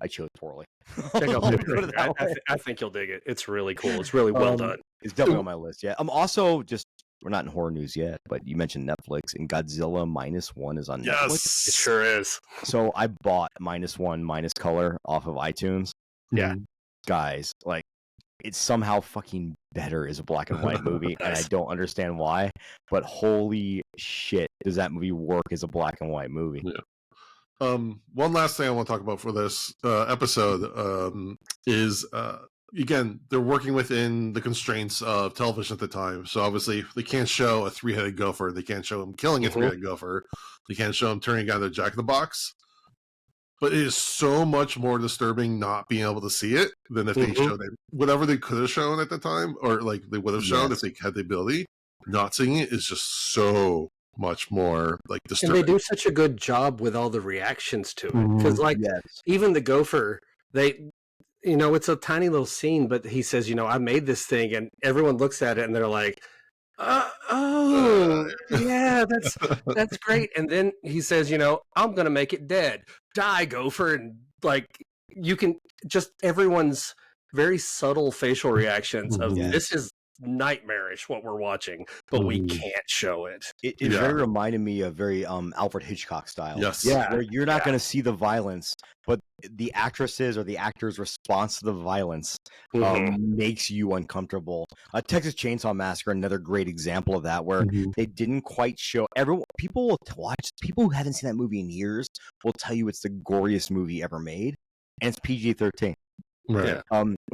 S2: I chose poorly.
S3: check out
S2: I'll
S3: Baby
S2: put it
S3: Reindeer.
S2: that way.
S3: I think you'll dig it. It's really cool. It's really well done.
S2: It's definitely on my list. Yeah. I'm also just, we're not in horror news yet, but you mentioned Netflix, and Godzilla -1 is on Netflix.
S3: It sure is.
S2: So I bought -1 Color off of iTunes.
S3: Yeah.
S2: Guys, like, it's somehow fucking better as a black and white movie, and I don't understand why, but holy shit, does that movie work as a black and white movie?
S1: Yeah. One last thing I want to talk about for this episode is again, they're working within the constraints of television at the time. So obviously they can't show a 3-headed gopher, they can't show him killing a 3-headed gopher, they can't show him turning down the Jack in the Box. But it is so much more disturbing not being able to see it than if they showed it. Whatever they could have shown at the time, or like they would have shown if they had the ability. Not seeing it is just so much more like disturbing.
S3: And they do such a good job with all the reactions to it. Because even the gopher, it's a tiny little scene, but he says, I made this thing, and everyone looks at it and they're like, yeah, that's great. And then he says, I'm gonna make it dead. Die, gopher. And like you can just everyone's very subtle facial reactions of this is nightmarish what we're watching, but we can't show it.
S2: It very reminded me of very Alfred Hitchcock style.
S1: Yes.
S2: Yeah. Where you're not going to see the violence, but the actresses or the actor's response to the violence makes you uncomfortable. Texas Chainsaw Massacre, another great example of that, where they didn't quite show people will watch. People who haven't seen that movie in years will tell you it's the goriest movie ever made, and it's PG-13.
S1: Right.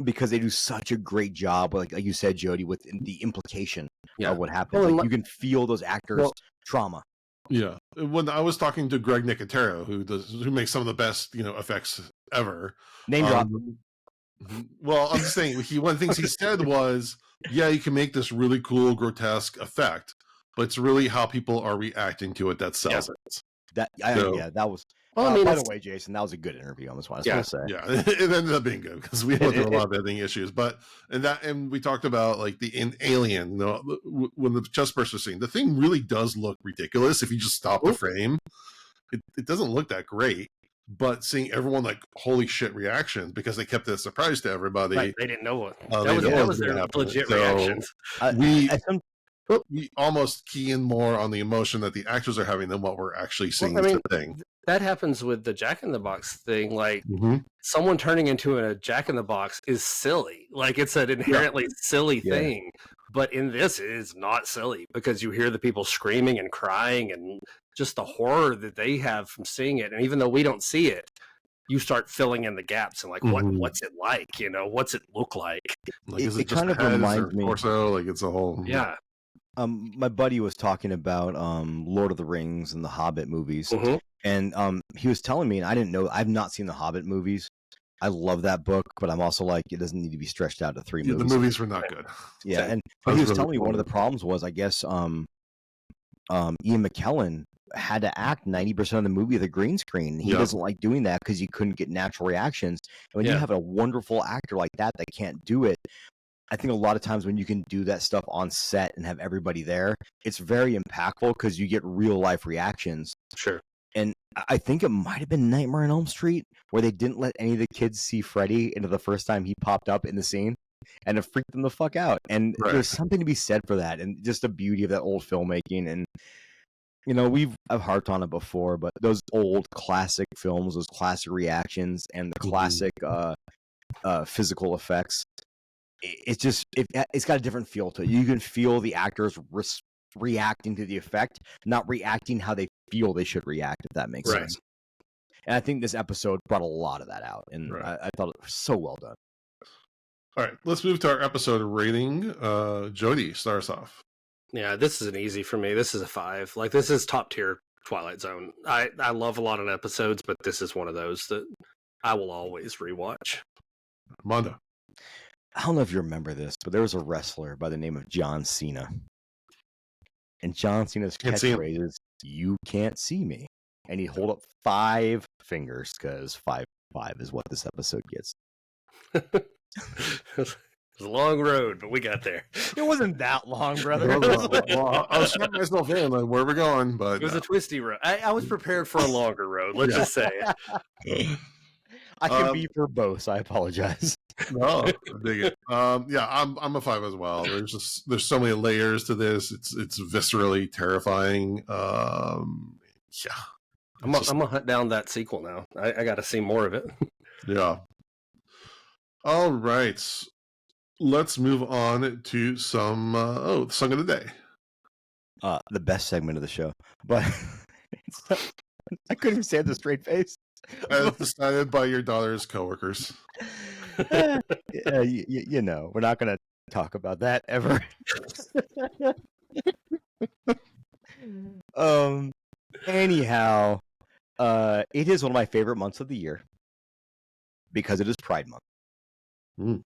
S2: Because they do such a great job, like you said, Jody, with the implication of what happens. Like, you can feel those actors' trauma.
S1: Yeah. When I was talking to Greg Nicotero, who makes some of the best, effects ever.
S2: Name drop.
S1: Well, I'm just saying, one of the things he said was, yeah, you can make this really cool, grotesque effect, but it's really how people are reacting to it that sells it.
S2: That was.
S3: Well,
S2: by the way, Jason, that was a good interview. I just want to say.
S1: Yeah, it ended up being good because we went through a lot of editing issues. But and we talked about like in Alien, when the chest burster scene, the thing really does look ridiculous if you just stop the frame. It doesn't look that great. But seeing everyone like holy shit reactions because they kept it a surprise to everybody.
S3: Right, they didn't know what that was their legit reactions.
S1: We almost key in more on the emotion that the actors are having than what we're actually seeing the thing.
S3: That happens with the Jack in the Box thing. Like someone turning into a Jack in the Box is silly. Like it's an inherently silly thing. But in this, it is not silly because you hear the people screaming and crying and just the horror that they have from seeing it. And even though we don't see it, you start filling in the gaps and like, what's it like? What's it look like?
S2: It kind of reminds me.
S1: Torso, like it's a whole.
S3: Yeah.
S2: My buddy was talking about Lord of the Rings and the Hobbit movies, and he was telling me, and I didn't know, I've not seen the Hobbit movies. I love that book, but I'm also like, it doesn't need to be stretched out to 3 movies.
S1: The movies were not good.
S2: Yeah, but he was telling me one of the problems was, I guess, Ian McKellen had to act 90% of the movie with a green screen. He doesn't like doing that because he couldn't get natural reactions. And when you have a wonderful actor like that can't do it, I think a lot of times when you can do that stuff on set and have everybody there, it's very impactful because you get real life reactions.
S3: Sure.
S2: And I think it might have been Nightmare on Elm Street, where they didn't let any of the kids see Freddy into the first time he popped up in the scene, and it freaked them the fuck out. And
S1: Right.
S2: there's something to be said for that, and just the beauty of that old filmmaking. And I've harped on it before, but those old classic films, those classic reactions, and the classic physical effects, it's got a different feel to it. You can feel the actors reacting to the effect, not reacting how they feel they should react, if that makes sense. And I think this episode brought a lot of that out, and I thought it was so well done.
S1: All right, let's move to our episode rating. Jody, start us off.
S3: Yeah, this is an easy for me. This is a 5. Like, this is top tier Twilight Zone. I love a lot of episodes, but this is one of those that I will always rewatch.
S1: Mondo.
S2: I don't know if you remember this, but there was a wrestler by the name of John Cena. And John Cena's catchphrase is, "You can't see me." And he'd hold up 5 fingers, because 5 is what this episode gets.
S3: It was a long road, but we got there.
S2: It wasn't that long, brother.
S1: Well, I was trying myself in, like, where we're going, but
S3: it was a twisty road. I was prepared for a longer road, let's just say.
S2: I can be for both, so I apologize.
S1: No, I dig it. Yeah, I'm a 5 as well. There's so many layers to this. It's viscerally terrifying. Yeah.
S3: I'm gonna hunt down that sequel now. I got to see more of it.
S1: Yeah. All right. Let's move on to some song of the day.
S2: The best segment of the show, but I couldn't even say it with a straight face.
S1: As decided by your daughter's coworkers.
S2: We're not going to talk about that ever. Anyhow, it is one of my favorite months of the year because it is Pride Month.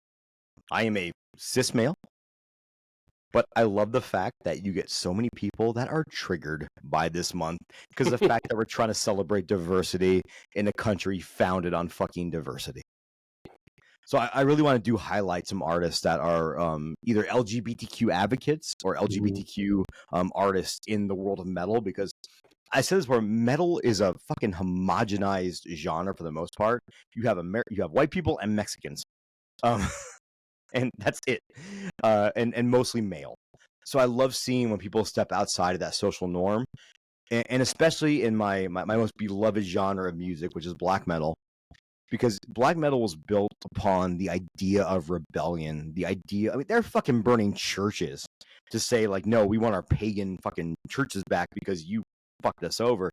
S2: I am a cis male, but I love the fact that you get so many people that are triggered by this month because of the fact that we're trying to celebrate diversity in a country founded on fucking diversity. So I really want to highlight some artists that are either LGBTQ advocates or LGBTQ artists in the world of metal, because I said this before, metal is a fucking homogenized genre for the most part. You have white people and Mexicans. And that's it. And mostly male. So I love seeing when people step outside of that social norm. And especially in my most beloved genre of music, which is black metal. Because black metal was built upon the idea of rebellion. They're fucking burning churches to say, like, no, we want our pagan fucking churches back because you fucked us over.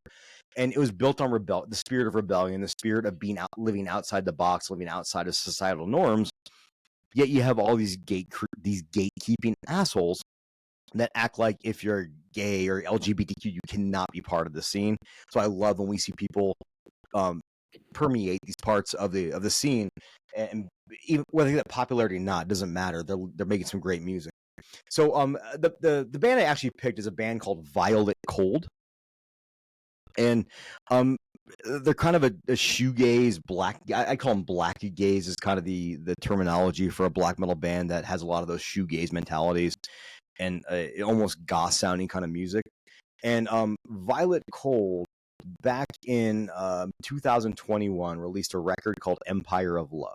S2: And it was built on the spirit of rebellion, the spirit of living outside the box, living outside of societal norms. Yet you have all these gatekeeping assholes that act like if you're gay or LGBTQ, you cannot be part of the scene. So I love when we see people permeate these parts of the scene, and even whether they get popularity or not, doesn't matter. They're making some great music. So the band I actually picked is a band called Violet Cold, and they're kind of a shoegaze black. I call them black gaze is kind of the terminology for a black metal band that has a lot of those shoegaze mentalities and almost goth sounding kind of music. And Violet Cold, back in 2021, released a record called Empire of Love.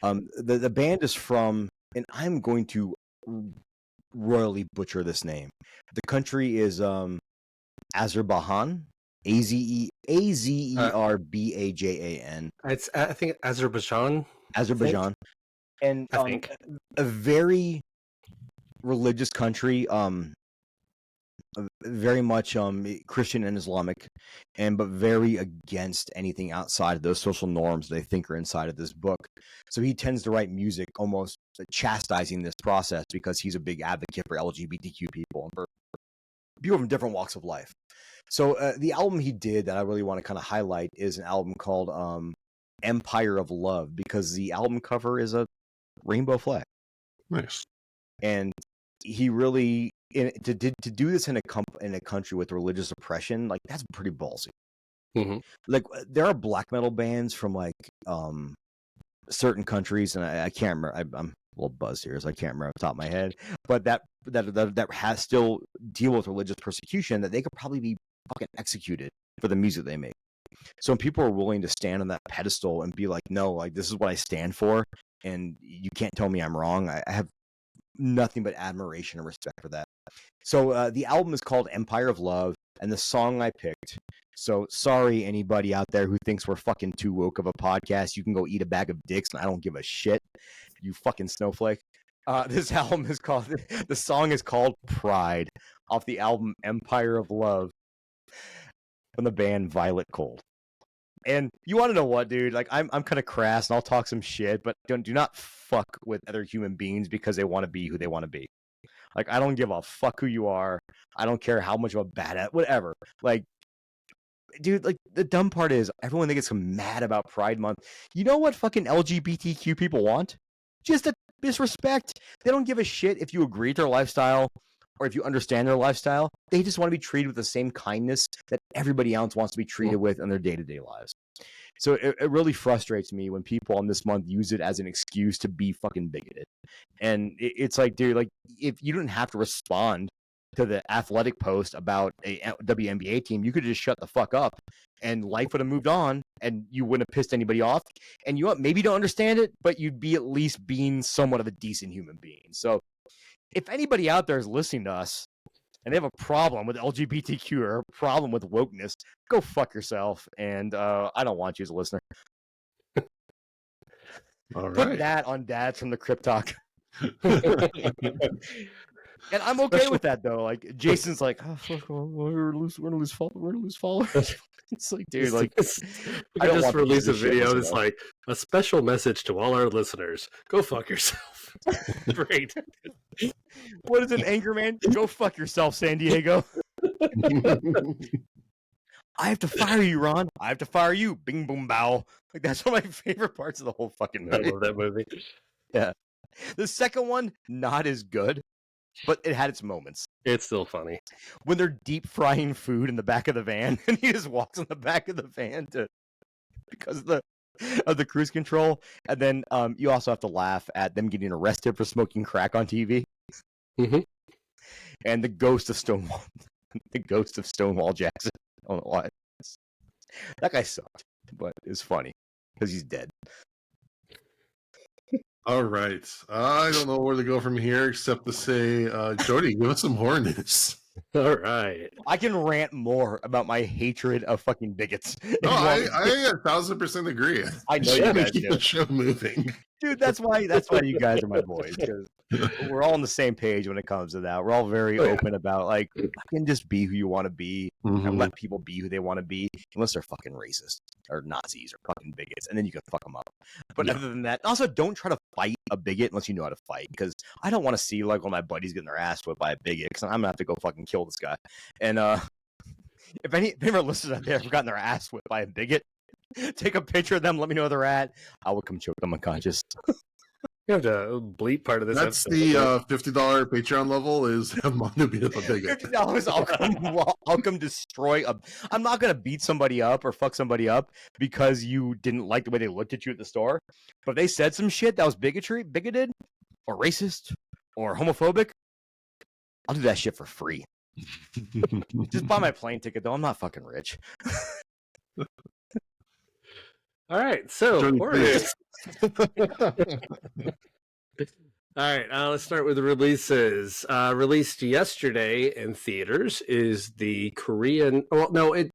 S2: The band is from, and I'm going to royally butcher this name. The country is Azerbaijan. Azerbajan.
S3: I think Azerbaijan.
S2: And
S3: I think
S2: a very religious country. Very much Christian and Islamic, but very against anything outside of those social norms they think are inside of this book. So he tends to write music almost chastising this process because he's a big advocate for LGBTQ people and for people from different walks of life. So the album he did that I really want to kind of highlight is an album called Empire of Love, because the album cover is a rainbow flag.
S1: Nice.
S2: And he really, to do this in a country with religious oppression, like, that's pretty ballsy.
S3: Mm-hmm.
S2: Like, there are black metal bands from like certain countries, and I can't remember. I'm a little buzzed here, so I can't remember off the top of my head. But that has still deal with religious persecution, that they could probably be fucking executed for the music they make. So when people are willing to stand on that pedestal and be like, no, like this is what I stand for, and you can't tell me I'm wrong, I have nothing but admiration and respect for that. So the album is called Empire of Love, and the song I picked. So sorry, anybody out there who thinks we're fucking too woke of a podcast. You can go eat a bag of dicks, and I don't give a shit. You fucking snowflake. This album is called. The song is called Pride, off the album Empire of Love, from the band Violet Cold. And you want to know what, dude? Like, I'm kind of crass, and I'll talk some shit, but do not fuck with other human beings because they want to be who they want to be. Like, I don't give a fuck who you are. I don't care how much of a badass, whatever. Like, dude, like, the dumb part is everyone that gets mad about Pride Month. You know what fucking LGBTQ people want? Just a disrespect. They don't give a shit if you agree with their lifestyle or if you understand their lifestyle. They just want to be treated with the same kindness that everybody else wants to be treated with in their day-to-day lives. So it really frustrates me when people on this month use it as an excuse to be fucking bigoted. And it's like, dude, like, if you didn't have to respond to the Athletic post about a WNBA team, you could just shut the fuck up and life would have moved on and you wouldn't have pissed anybody off. And you know what? Maybe you don't understand it, but you'd be at least being somewhat of a decent human being. So if anybody out there is listening to us and they have a problem with LGBTQ or a problem with wokeness, go fuck yourself. And I don't want you as a listener.
S1: All right.
S2: Put that on Dads from the Crypt Talk. And I'm okay with that though. Like Jason's like, oh, fuck, we're gonna lose followers. It's like, dude, like
S3: I don't just release a video that's like a special message to all our listeners. Go fuck yourself. Great.
S2: What is an Anchorman? Go fuck yourself, San Diego. I have to fire you, Ron. I have to fire you. Bing boom bow. Like that's one of my favorite parts of the whole fucking movie.
S3: I love that movie.
S2: Yeah. The second one, not as good, but it had its moments.
S3: It's still funny.
S2: When they're deep frying food in the back of the van and he just walks in the back of the van because of the cruise control. And then you also have to laugh at them getting arrested for smoking crack on TV.
S3: Mm-hmm.
S2: And the ghost of Stonewall Jackson. I don't know why. That guy sucked, but it's funny because he's dead.
S1: All right. I don't know where to go from here except to say, Jody, give us some horror news.
S3: All right.
S2: I can rant more about my hatred of fucking bigots.
S1: No, I 1,000% agree.
S2: I know you guys
S1: keep
S2: do.
S1: the show moving.
S2: Dude, that's why you guys are my boys, because we're all on the same page when it comes to that. We're all very open about, like, I can just be who you want to be and let people be who they want to be, unless they're fucking racist or Nazis or fucking bigots, and then you can fuck them up. But other than that, also don't try to fight a bigot unless you know how to fight, because I don't want to see like all my buddies getting their ass whipped by a bigot, because I'm gonna have to go fucking kill this guy. And if any of our listeners out there have gotten their ass whipped by a bigot, take a picture of them, let me know where they're at. I will come choke them unconscious.
S3: You have to bleep part of this.
S1: That's
S3: episode.
S1: the $50 Patreon level is Mondo beat up a bigot.
S2: $50, I'll come destroy I'm not gonna beat somebody up or fuck somebody up because you didn't like the way they looked at you at the store. But if they said some shit that was bigoted, or racist, or homophobic, I'll do that shit for free. Just buy my plane ticket though. I'm not fucking rich.
S3: All right, so all right, let's start with the releases. Released yesterday in theaters is the Korean. Well, no, it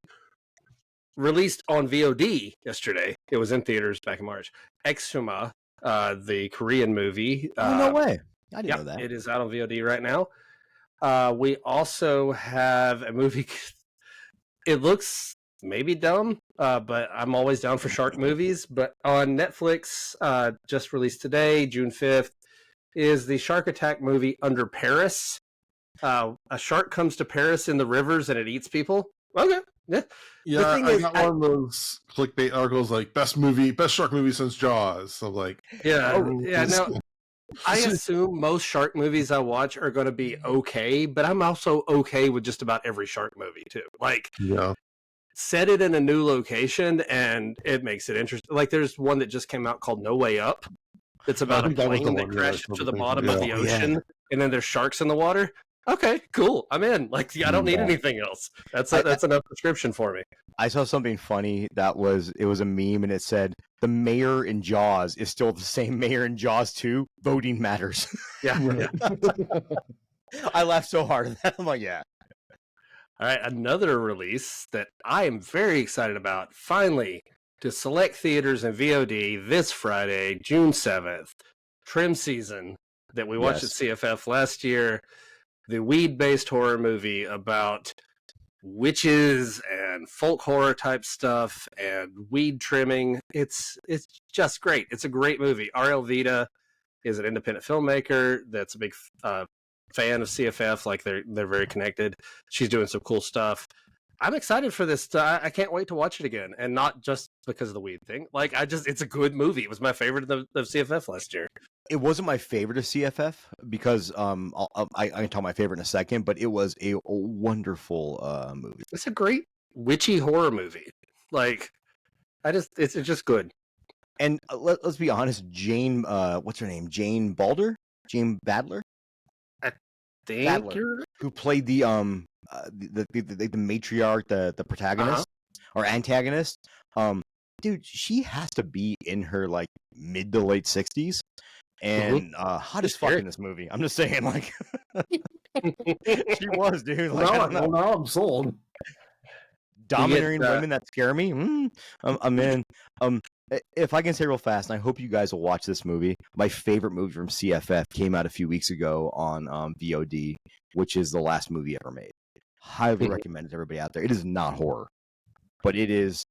S3: released on VOD yesterday. It was in theaters back in March. Exhuma, the Korean movie.
S2: No way! I didn't know that.
S3: It is out on VOD right now. We also have a movie. It looks maybe dumb, but I'm always down for shark movies. But on Netflix, just released today, June 5th, is the shark attack movie Under Paris. A shark comes to Paris in the rivers and it eats people. Okay.
S1: Yeah, I got one of those clickbait articles like best shark movie since Jaws. So like,
S3: Now, I assume most shark movies I watch are going to be okay, but I'm also okay with just about every shark movie too. Like, set it in a new location and it makes it interesting. Like, there's one that just came out called No Way Up. It's about a plane that crashed to the bottom of the ocean, and then there's sharks in the water. Okay, cool. I'm in. Like, I don't need
S2: Yeah.
S3: anything else. That's enough prescription for me.
S2: I saw something funny it was a meme and it said the mayor in Jaws is still the same mayor in Jaws 2. Voting matters.
S3: Yeah.
S1: Right.
S2: I laughed so hard at that. I'm like, yeah.
S3: All right, another release that I am very excited about. Finally, to select theaters and VOD this Friday, June 7th. Trim Season that we watched
S2: Yes.
S3: at CFF last year. The weed-based horror movie about witches and folk horror type stuff and weed trimming. It's just great. It's a great movie. R.L. Vita is an independent filmmaker that's a big fan of CFF. Like they're very connected. She's doing some cool stuff. I'm excited for this. I can't wait to watch it again, and not just because of the weed thing. Like it's a good movie. It was my favorite of CFF last year.
S2: It wasn't my favorite of CFF because I can tell my favorite in a second, but it was a wonderful movie.
S3: It's a great witchy horror movie. Like it's just good.
S2: And let's be honest, Jane, what's her name? Jane Balder, Jane Badler,
S3: Think
S2: Badler.
S3: you're
S2: who played the matriarch, the protagonist or antagonist. Dude, she has to be in her like mid to late 60s. And hot as fuck in this movie. I'm just saying, like, she was, dude. Like, I don't know.
S1: Well, now I'm sold.
S2: Domineering women that scare me. I'm in. If I can say real fast, and I hope you guys will watch this movie. My favorite movie from CFF came out a few weeks ago on VOD, which is the last movie ever made. Highly recommend it to everybody out there. It is not horror, but it is.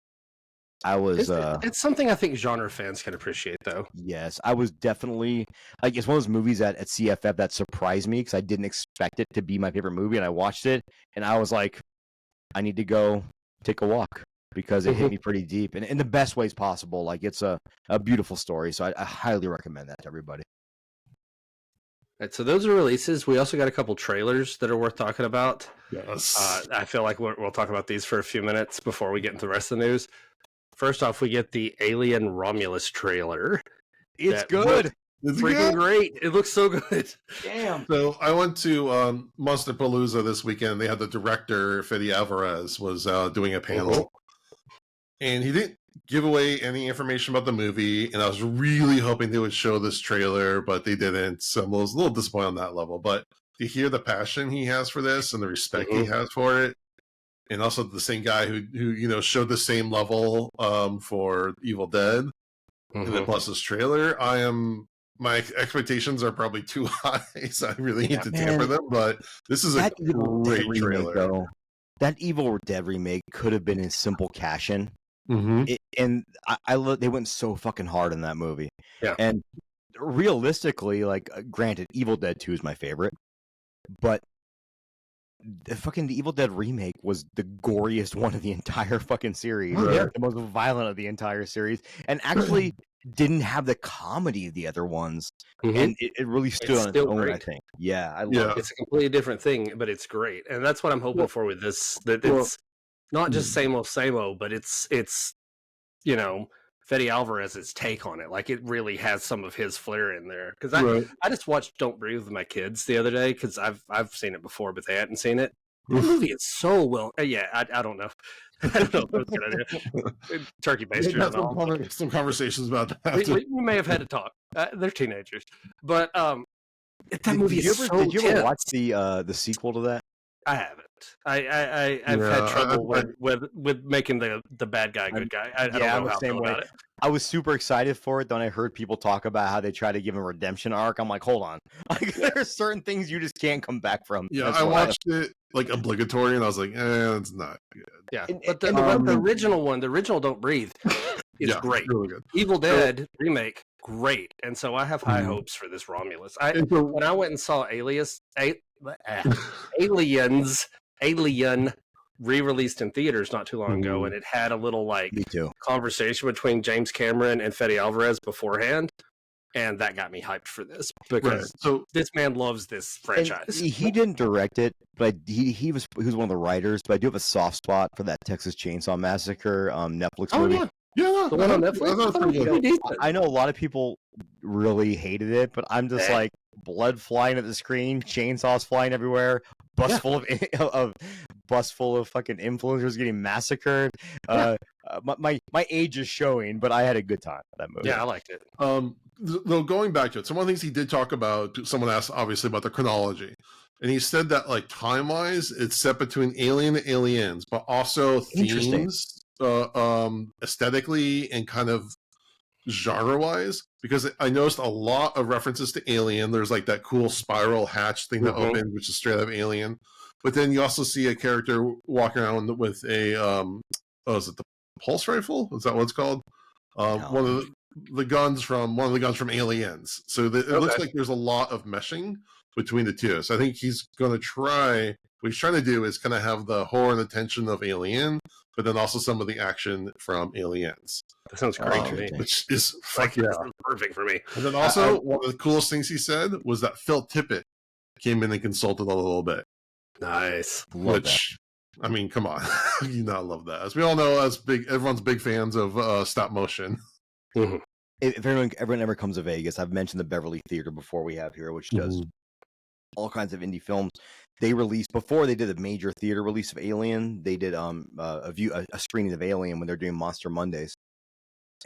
S2: It's
S3: something I think genre fans can appreciate, though.
S2: Yes, I was definitely like it's one of those movies at CFF that surprised me because I didn't expect it to be my favorite movie, and I watched it and I was like, I need to go take a walk because it hit me pretty deep and in the best ways possible. Like it's a beautiful story, so I highly recommend that to everybody.
S3: Right, so those are releases. We also got a couple trailers that are worth talking about.
S1: Yes.
S3: I feel like we'll talk about these for a few minutes before we get into the rest of the news. First off, we get the Alien Romulus trailer.
S2: It's good.
S1: It's
S3: Freaking
S1: good.
S3: great. It looks so good.
S2: Damn.
S1: So I went to Monsterpalooza this weekend. They had the director, Fede Alvarez, was doing a panel. And he didn't give away any information about the movie. And I was really hoping they would show this trailer, but they didn't. So I was a little disappointed on that level. But to hear the passion he has for this and the respect he has for it, and also the same guy who showed the same level for Evil Dead, and then plus this trailer, my expectations are probably too high, so I really need to tamper them. But this is a great trailer.
S2: Remake, that Evil Dead remake could have been a simple cash-in, and they went so fucking hard in that movie.
S3: Yeah,
S2: and realistically, like, granted, Evil Dead 2 is my favorite, but the Evil Dead remake was the goriest one of the entire fucking series.
S1: Yeah.
S2: The most violent of the entire series. And actually didn't have the comedy of the other ones. And it really stood on its own, great. I think. Yeah, I love it.
S3: It's a completely different thing, but it's great. And that's what I'm hoping for with this. That it's not just same old, but it's Fede Alvarez's take on it. Like, it really has some of his flair in there. Because I just watched Don't Breathe with my kids the other day because I've seen it before, but they hadn't seen it. The movie is so well. Yeah, I don't know. I don't know if that's a good idea. Turkey baster.
S1: Some conversations about that.
S3: We may have had to talk. They're teenagers, but that movie is so
S2: Did you ever watch the sequel to that?
S3: I haven't. I've had trouble with making the bad guy good guy. I don't know how I feel about it.
S2: I was super excited for it. Then I heard people talk about how they try to give him a redemption arc. I'm like, hold on. Like, there's certain things you just can't come back from.
S1: Yeah, I watched it like obligatory, and I was like, it's not good.
S3: Yeah, but the original one, the original Don't Breathe, is great.
S1: Really good.
S3: Evil Dead remake, great. And so I have high hopes for this Romulus. When I went and saw Alien re-released in theaters not too long ago, and it had a little conversation between James Cameron and Fede Alvarez beforehand, and that got me hyped for this because this man loves this franchise.
S2: He didn't direct it, but he was one of the writers. But I do have a soft spot for that Texas Chainsaw Massacre Netflix movie.
S3: Yeah.
S1: Yeah, no,
S3: The one on
S1: I
S3: Netflix?
S1: thought it was pretty
S3: Pretty
S1: good.
S3: decent.
S2: I know a lot of people really hated it, but I'm just like blood flying at the screen, chainsaws flying everywhere, bus full of fucking influencers getting massacred. My age is showing, but I had a good time with that movie.
S3: Yeah, I liked it.
S1: Though going back to it, some of the things he did talk about, someone asked obviously about the chronology, and he said that like time wise, it's set between Alien and Aliens, but also themes, aesthetically and kind of genre wise, because I noticed a lot of references to Alien. There's like that cool spiral hatch thing that opened, which is straight out of Alien. But then you also see a character walking around with a is it the pulse rifle? Is that what it's called? One of the guns from Aliens. So it looks like there's a lot of meshing between the two. So I think he's going to try. What he's trying to do is kind of have the horror and the tension of Alien, but then also some of the action from Aliens.
S3: That sounds great to me.
S1: Which is
S3: perfect for me.
S1: And then also, one of the coolest things he said was that Phil Tippett came in and consulted a little bit.
S3: Nice.
S1: I mean, come on. You not love that. As we all know, everyone's big fans of stop motion.
S2: Mm-hmm. If everyone ever comes to Vegas, I've mentioned the Beverly Theater before we have here, which does all kinds of indie films. They released, before they did a major theater release of Alien, they did a screening of Alien when they're doing Monster Mondays.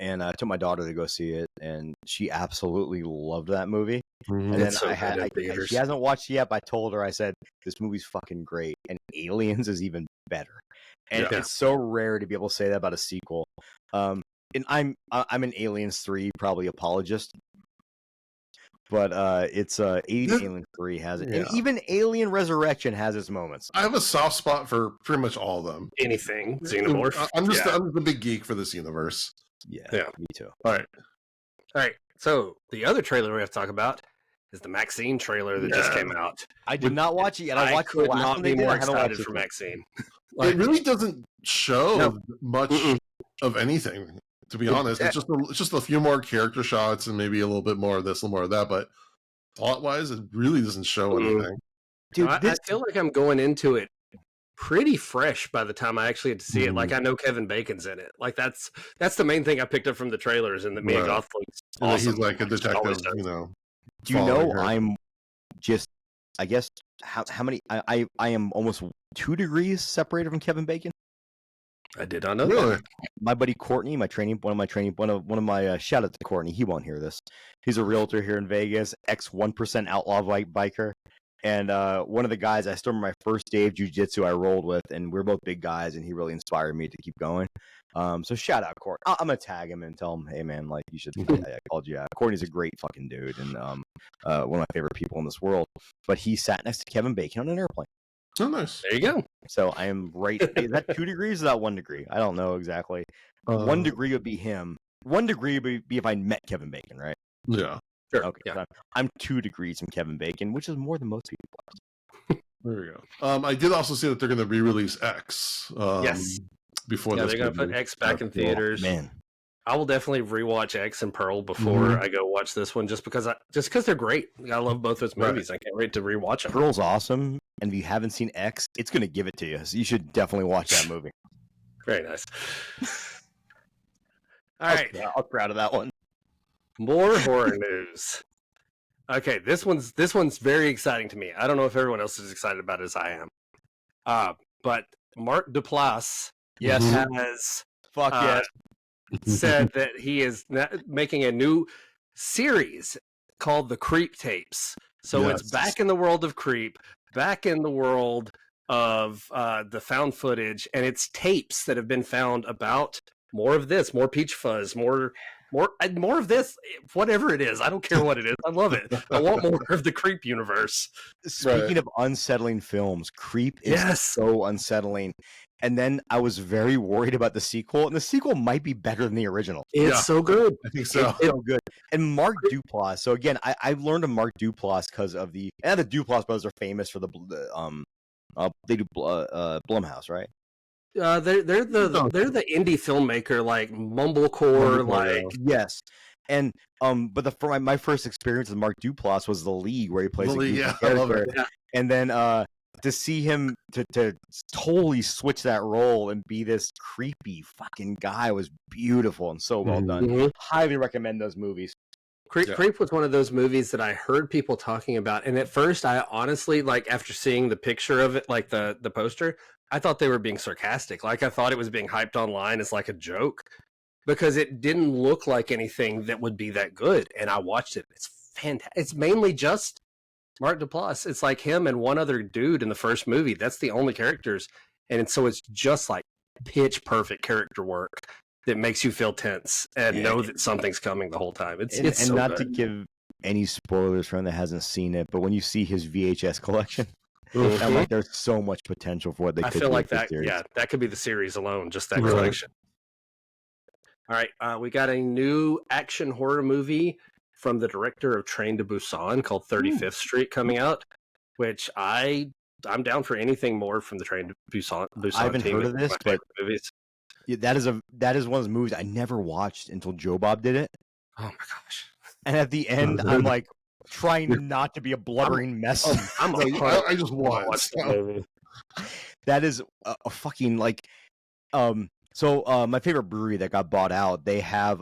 S2: And I took my daughter to go see it, and she absolutely loved that movie. And then she hasn't watched it yet, but I told her, I said, this movie's fucking great, and Aliens is even better. And it's so rare to be able to say that about a sequel. And I'm an Aliens 3 probably apologist, but Alien 3 has it, and even Alien Resurrection has its moments.
S1: I have a soft spot for pretty much all of them.
S3: Anything Xenomorph.
S1: I'm the big geek for this universe.
S2: Yeah, me too.
S1: All
S3: right. So the other trailer we have to talk about is the Maxine trailer that just came out.
S2: I did not watch it yet.
S3: I could not be more excited for Maxine.
S1: It really doesn't show much of anything, to be honest. It's just a few more character shots and maybe a little bit more of this, a little more of that. But plot-wise, it really doesn't show anything.
S3: Dude, I feel like I'm going into it pretty fresh by the time I actually had to see it. Like, I know Kevin Bacon's in it. Like, that's the main thing I picked up from the trailers, and that Mia Goth looks awesome.
S1: He's like a detective,
S2: Do you know I'm just, I guess, how many, I am almost 2 degrees separated from Kevin Bacon.
S3: I did not know that.
S2: My buddy Courtney, one of my shout out to Courtney. He won't hear this. He's a realtor here in Vegas, ex 1% outlaw biker. And one of the guys, I still remember my first day of jiu-jitsu I rolled with, and we're both big guys, and he really inspired me to keep going. So shout out Court. I'm gonna tag him and tell him, hey man, like you should. I called you out. Courtney's a great fucking dude, and one of my favorite people in this world. But he sat next to Kevin Bacon on an airplane.
S1: Oh, nice.
S3: There you go.
S2: So I am right. Is that 2 degrees? Or is that 1 degree? I don't know exactly. 1 degree would be him. 1 degree would be if I met Kevin Bacon, right?
S1: Yeah.
S3: Sure.
S2: Okay. Yeah. So I'm 2 degrees from Kevin Bacon, which is more than most people.
S1: There you go. I did also see that they're going to re-release X.
S3: Yes.
S1: Before
S3: they're going to put X back in theaters.
S2: Man,
S3: I will definitely rewatch X and Pearl before I go watch this one, just because they're great. I love both those movies. I can't wait to rewatch them.
S2: Pearl's awesome, and if you haven't seen X, it's going to give it to you. So you should definitely watch that movie.
S3: Very nice. All right,
S2: I'm proud of that one.
S3: More horror news. Okay, this one's very exciting to me. I don't know if everyone else is excited about it as I am. But Mark Duplass has said that he is making a new series called the Creep Tapes. So it's back in the world of Creep, back in the world of the found footage, and it's tapes that have been found about more of this, more peach fuzz, more of this, whatever it is. I don't care what it is. I love it. I want more of the Creep universe.
S2: Speaking of unsettling films, Creep is so unsettling. And then I was very worried about the sequel, and the sequel might be better than the original.
S3: It's so good.
S1: I think so.
S2: It's so good. And Mark Duplass. So again, I learned of Mark Duplass because of the Duplass brothers are famous for they do Blumhouse, right?
S3: They're the indie filmmaker, like mumblecore, like
S2: yes. And but my first experience with Mark Duplass was The League, where he plays a goofy character. And then to see him to totally switch that role and be this creepy fucking guy was beautiful and so well done.
S3: Mhm.
S2: Highly recommend those movies.
S3: Creep was one of those movies that I heard people talking about, and at first I honestly, like, after seeing the picture of it, like the poster, I thought they were being sarcastic. Like, I thought it was being hyped online as like a joke because it didn't look like anything that would be that good. And I watched it. It's fantastic. It's mainly just Mark Duplass. It's like him and one other dude in the first movie. That's the only characters, and so it's just like pitch perfect character work that makes you feel tense and know that something's coming the whole time. It's
S2: And
S3: so
S2: not
S3: good.
S2: to give any spoilers for anyone that hasn't seen it, but when you see his VHS collection, I'm like, there's so much potential for what they
S3: I
S2: could
S3: feel
S2: do
S3: like
S2: with this
S3: that.
S2: series.
S3: Yeah, that could be the series alone, just that
S1: Right.
S3: collection. All right, we got a new action horror movie from the director of Train to Busan called 35th Street coming out, which I'm down for anything more from the Train to Busan
S2: I haven't
S3: team.
S2: heard of
S3: It's one
S2: this,
S3: my
S2: but
S3: favorite movies.
S2: Yeah, that is one of those movies I never watched until Joe Bob did it.
S3: Oh my gosh.
S2: And at the end, I'm like trying not to be a blubbering mess.
S3: I'm
S1: No, I just watched.
S3: that movie.
S2: That is a fucking like So my favorite brewery that got bought out, they have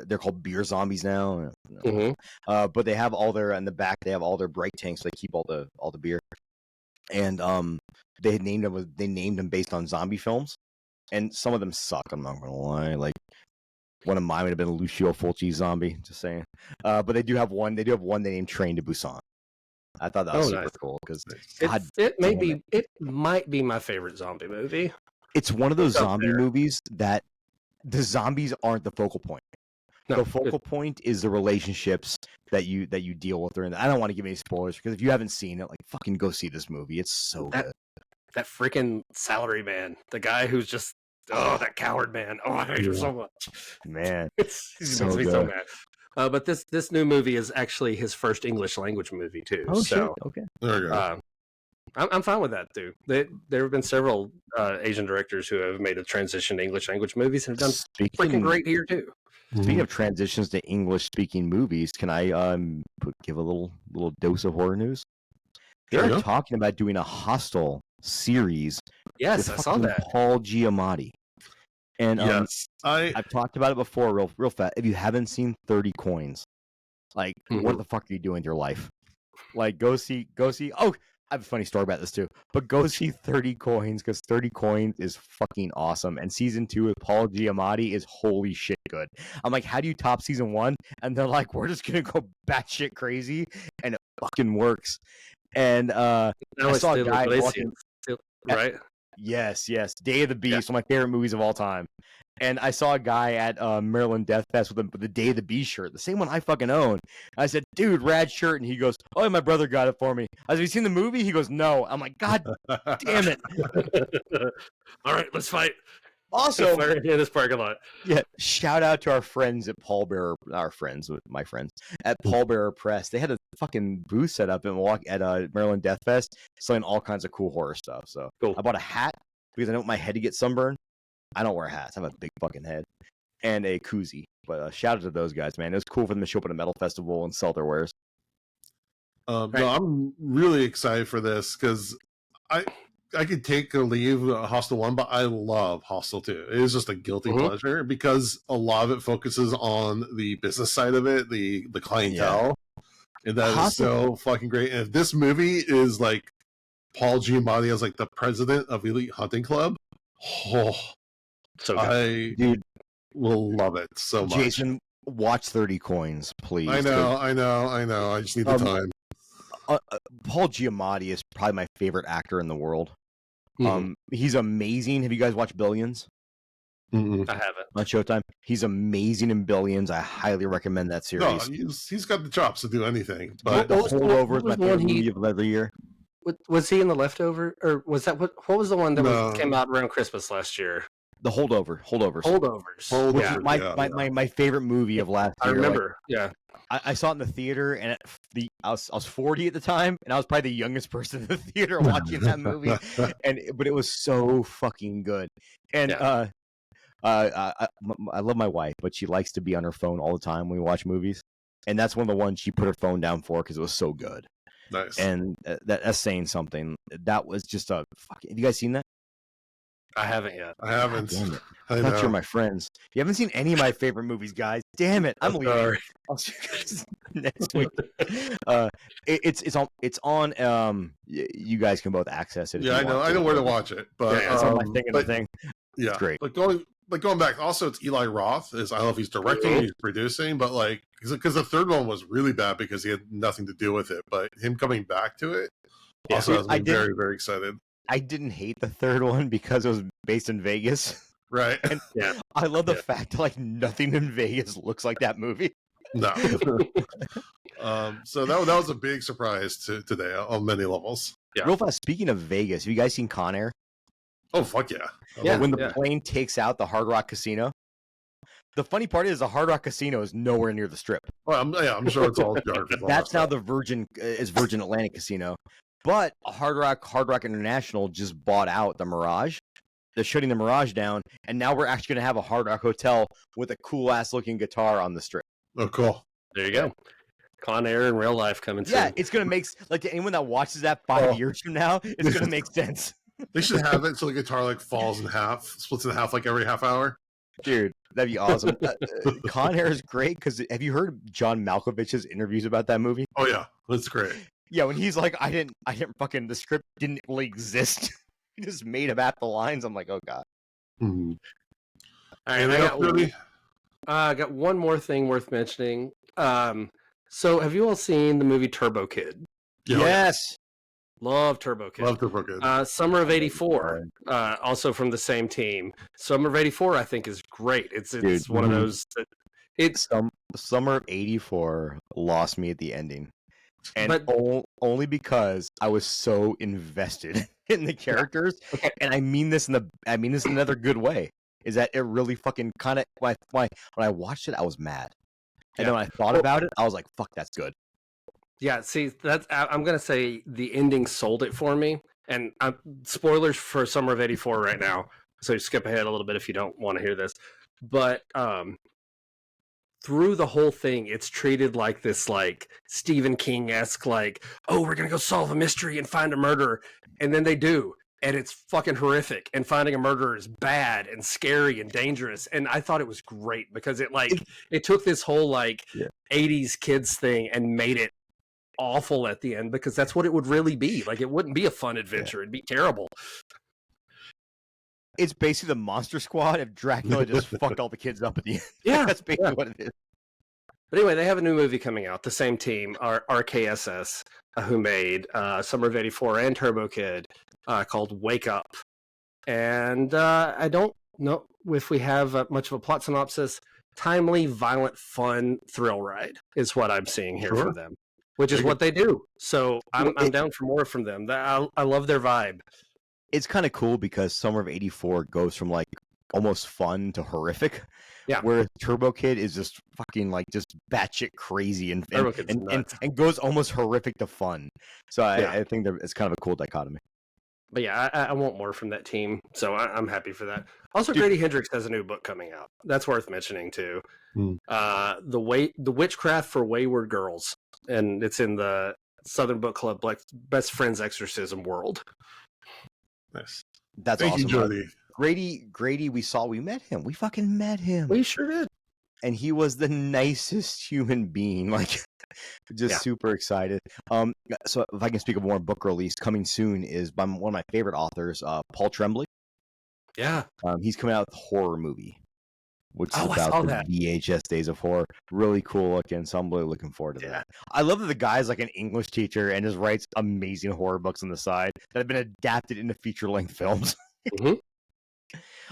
S2: they're called beer zombies now.
S3: Mhm.
S2: But they have all their in the back. They have all their bright tanks. So they keep all the beer. And they named them based on zombie films, and some of them suck. I'm not gonna lie. Like one of mine would have been a Lucio Fulci zombie. Just saying. But they do have one. They named Train to Busan. I thought that was super
S3: nice.
S2: cool because
S3: It might be my favorite zombie movie.
S2: it's one of those
S3: It's up
S2: zombie
S3: there.
S2: movies that the zombies aren't the focal point.
S3: No,
S2: The focal point is the relationships that you deal with. I don't want to give any spoilers because if you haven't seen it, like fucking go see this movie. It's so good.
S3: that freaking salary man, the guy who's just that coward man. Oh, I hate him so much.
S2: Man,
S3: He
S2: So
S3: makes me so
S2: good.
S3: mad. But this new movie is actually his first English language movie too.
S2: oh
S3: so
S2: shit, okay.
S1: There we go.
S3: I'm fine with that too. There have been several Asian directors who have made a transition to English language movies and have done freaking great here too.
S2: Speaking of transitions to English speaking movies, can I give a little dose of horror news? They're
S1: Sure.
S2: talking about doing a Hostel series
S3: Yes,
S2: with
S3: I saw
S2: fucking
S3: that.
S2: Paul Giamatti. And
S1: Yes,
S2: I've talked about it before, real fast. If you haven't seen 30 Coins, like what the fuck are you doing with your life? Like go see. Oh, I have a funny story about this too. But go see 30 Coins because 30 Coins is fucking awesome. And season 2 with Paul Giamatti is holy shit good. I'm like, how do you top season 1? And they're like, we're just gonna go batshit crazy, and it fucking works. And
S3: Now
S2: I
S3: it's
S2: saw a
S3: still
S2: guy
S3: Iglesias,
S2: walking.
S3: right?
S2: Yes, Day of the Beast, one of my favorite movies of all time. And I saw a guy at Maryland Death Fest with the Day of the Beast shirt, the same one I fucking own. I said, dude, rad shirt. And he goes, oh, my brother got it for me. I said, have you seen the movie? He goes, no. I'm like, God damn it.
S3: All right, let's fight.
S2: Also,
S3: Fire in this parking lot.
S2: yeah, shout out to our friends at my friends at Paul Bearer Press. They had a fucking booth set up in Milwaukee at Maryland Death Fest, selling all kinds of cool horror stuff. So
S3: Cool.
S2: I bought a hat because I don't want my head to get sunburned. I don't wear hats. I have a big fucking head. And a koozie. But shout out to those guys, man. It was cool for them to show up at a metal festival and sell their wares.
S1: No, I'm really excited for this because I could take or leave Hostel 1, but I love Hostel 2. It is just a guilty pleasure because a lot of it focuses on the business side of it, the clientele. And that is so fucking great. And if this movie is like Paul Giamatti as like the president of Elite Hunting Club,
S3: So good.
S1: I will love it so much.
S2: Jason, watch 30 Coins, please.
S1: I know. I just need the time.
S2: Paul Giamatti is probably my favorite actor in the world.
S3: Mhm.
S2: He's amazing. Have you guys watched Billions
S3: I haven't.
S2: on Showtime? He's amazing in Billions. I highly recommend that
S1: No,
S2: series.
S1: he's got the chops to do anything. But
S2: The Holdover is my
S3: what was the one
S2: favorite movie of every year.
S3: Was he in The Leftover, or was that what was the one that
S1: No.
S3: came out around Christmas last year?
S2: The Holdovers.
S3: Holdovers.
S2: Which
S3: Yeah,
S2: is my favorite movie of last
S3: I
S2: year.
S3: remember. Yeah,
S2: I saw it in the theater, and I was 40 at the time, and I was probably the youngest person in the theater watching that movie. But it was so fucking good. And I love my wife, but she likes to be on her phone all the time when we watch movies, and that's one of the ones she put her phone down for because it was so good.
S1: Nice.
S2: and that's saying something. That was just a fucking. Have you guys seen that?
S3: I haven't yet.
S1: I haven't.
S2: Damn it.
S1: I
S2: I thought you
S1: know.
S2: were my friends. You haven't seen any of my favorite movies, guys. Damn it. I'm leaving.
S3: Sorry.
S2: I'll see you guys next week. It's on. You guys can both access it. If
S1: Yeah,
S2: you
S1: I know.
S2: want
S1: I know where to watch it, but
S3: Yeah,
S2: It's on my thing and the
S1: but,
S2: thing.
S1: yeah,
S2: It's great.
S1: But going back, also it's Eli Roth. I don't know if he's directing, or he's producing, but like because the third one was really bad because he had nothing to do with it. But him coming back to it also has me very, very excited.
S2: I didn't hate the third one because it was based in Vegas.
S1: Right.
S2: And I love the fact that like nothing in Vegas looks like that movie.
S1: No. So that was a big surprise today on many levels.
S3: Yeah.
S2: Real fast, speaking of Vegas, have you guys seen Con Air?
S1: Oh fuck yeah!
S2: When the plane takes out the Hard Rock Casino. The funny part is the Hard Rock Casino is nowhere near the Strip.
S1: Well, I'm sure it's all dark.
S2: That's now the Virgin Atlantic Casino. But Hard Rock International just bought out the Mirage. They're shutting the Mirage down, and now we're actually going to have a Hard Rock hotel with a cool ass looking guitar on the Strip.
S1: Oh, cool!
S3: There you go. Con Air in real life coming soon.
S2: Yeah, it's going to make like to anyone that watches that 5 years from now, it's going to make sense.
S1: They should have it so the guitar like falls in half, splits in half like every half hour.
S2: Dude, that'd be awesome. Con Air is great because have you heard John Malkovich's interviews about that movie?
S1: Oh yeah, that's great.
S2: Yeah, when he's like, I didn't fucking, the script didn't really exist. He just made up half the lines. I'm like, oh god.
S1: Mm-hmm.
S3: All right, I got one more thing worth mentioning. So have you all seen the movie Turbo Kid?
S2: Yes.
S3: Love Turbo Kid.
S1: Love Turbo Kid.
S3: Summer of '84, also from the same team. Summer of '84, I think, is great. It's
S2: Dude,
S3: one of those. It's
S2: Summer of '84 lost me at the ending, and
S3: But-
S2: only because I was so invested in the characters.
S3: Okay.
S2: And I mean this in another good way. Is that it really fucking kind of when I watched it, I was mad, and then when I thought about it, I was like, "Fuck, that's good."
S3: Yeah, see, I'm gonna say the ending sold it for me, and spoilers for Summer of '84 right now, so skip ahead a little bit if you don't want to hear this. But through the whole thing, it's treated like this, like Stephen King-esque, like, oh, we're gonna go solve a mystery and find a murderer, and then they do, and it's fucking horrific. And finding a murderer is bad and scary and dangerous. And I thought it was great because it took this whole like 80s kids thing and made it awful at the end, because that's what it would really be. Like, it wouldn't be a fun adventure. It'd be terrible.
S2: It's basically the Monster Squad if Dracula just fucked all the kids up at the end.
S3: Yeah,
S2: That's basically what it is.
S3: But anyway, they have a new movie coming out. The same team, RKSS, who made Summer of '84 and Turbo Kid, called Wake Up. And I don't know if we have much of a plot synopsis. Timely, violent, fun thrill ride is what I'm seeing here from them, which is what they do. So I'm down for more from them. I love their vibe.
S2: It's kind of cool because Summer of '84 goes from like almost fun to horrific.
S3: Yeah.
S2: Where Turbo Kid is just fucking like just batshit crazy and
S3: nuts.
S2: goes almost horrific to fun. So I think it's kind of a cool dichotomy.
S3: But yeah, I want more from that team, so I'm happy for that. Also, Grady Hendrix has a new book coming out. That's worth mentioning too. The Witchcraft for Wayward Girls, and it's in the Southern Book Club like Best Friends Exorcism world.
S1: Nice.
S2: That's
S1: Thank
S2: awesome.
S1: you, Jody.
S2: Grady, we met him. We fucking met him.
S3: We sure did.
S2: And he was the nicest human being. Like, just super excited. So if I can speak of more book release coming soon is by one of my favorite authors, Paul Tremblay.
S3: Yeah.
S2: He's coming out with a horror movie, which is
S3: I saw
S2: about the
S3: that.
S2: VHS days of horror. Really cool looking. So I'm really looking forward to that. I love that the guy's like an English teacher and just writes amazing horror books on the side that have been adapted into feature-length films.
S3: Mm-hmm.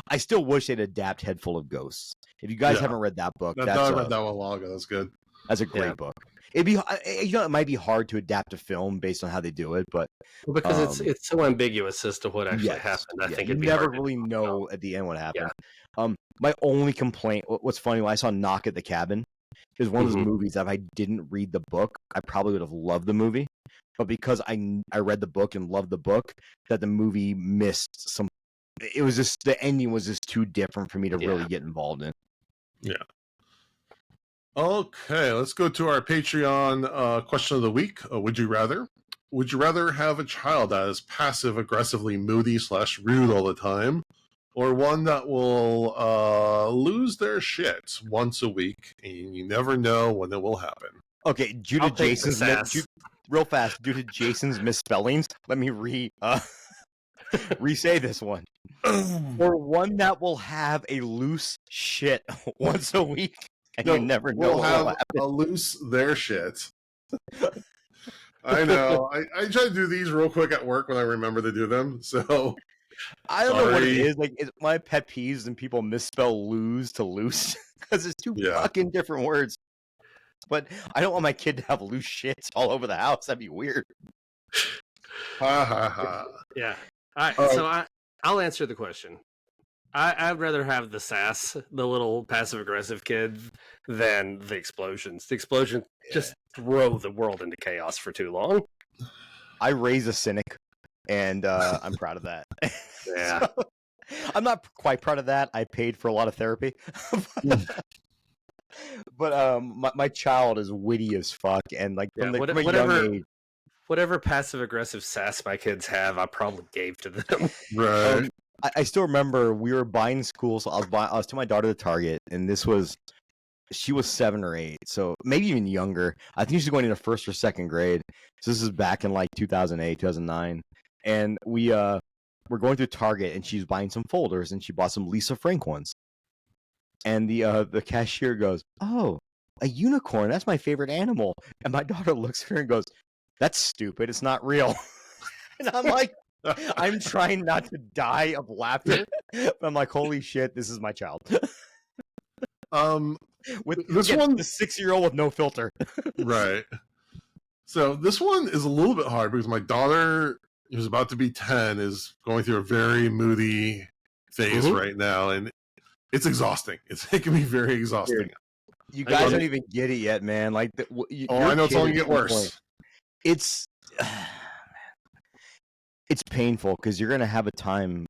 S2: I still wish they'd adapt Head Full of Ghosts. If you guys haven't read that book,
S1: I read that one a while ago. That's good.
S2: That's a great book. It'd be, it might be hard to adapt a film based on how they do it, but
S3: because it's so ambiguous as to what actually happened. I think it'd be
S2: never
S3: hard
S2: really know at the end what happened. My only complaint, what's funny, when I saw Knock at the Cabin, is one of those movies that if I didn't read the book, I probably would have loved the movie. But because I read the book and loved the book, that the movie missed some. It was just the ending was just too different for me to really get involved in.
S1: Yeah. Okay, let's go to our Patreon question of the week. Would you rather? would you rather have a child that is passive aggressively moody / rude all the time, or one that will lose their shit once a week and you never know when it will happen?
S2: Okay, due
S3: I'll
S2: to
S3: take the
S2: Jason's
S3: sass.
S2: real fast, due to Jason's misspellings, let me re-say this one. Or one that will have a loose shit once a week, and you never know
S1: we'll
S2: what
S1: have
S2: will happen.
S1: a loose their shit. I know. I try to do these real quick at work when I remember to do them. So
S2: I don't know what it
S1: sorry.
S2: is. Like, it's my pet peeves when people misspell lose to loose because it's two
S1: Yeah.
S2: fucking different words. But I don't want my kid to have loose shits all over the house. That'd be weird.
S1: Ha ha ha.
S3: Yeah. All right.
S1: All
S3: So I'll answer the question. I'd rather have the sass, the little passive aggressive kid, than the explosions. The explosions just throw the world into chaos for too long.
S2: I raise a cynic, and I'm proud of that.
S3: Yeah.
S2: So, I'm not quite proud of that. I paid for a lot of therapy. But my child is witty as fuck, and like from a young age.
S3: Whatever passive aggressive sass my kids have, I probably gave to them.
S1: Right.
S2: I still remember we were buying school, so I was taking my daughter to Target, and she was 7 or 8, so maybe even younger. I think she was going into 1st or 2nd grade. So this is back in like 2008, 2009, and we were going through Target, and she's buying some folders, and she bought some Lisa Frank ones. And the cashier goes, "Oh, a unicorn! That's my favorite animal." And my daughter looks at her and goes, "That's stupid. It's not real." And I'm like, I'm trying not to die of laughter. But I'm like, holy shit, this is my child. With
S1: this one,
S2: the 6-year-old with no filter.
S1: Right. So this one is a little bit hard because my daughter, who's about to be 10, is going through a very moody phase right now, and it's exhausting. It can be very exhausting.
S2: You guys don't even get it yet, man. Like,
S1: I know it's only get worse.
S2: It's painful because you're gonna have a time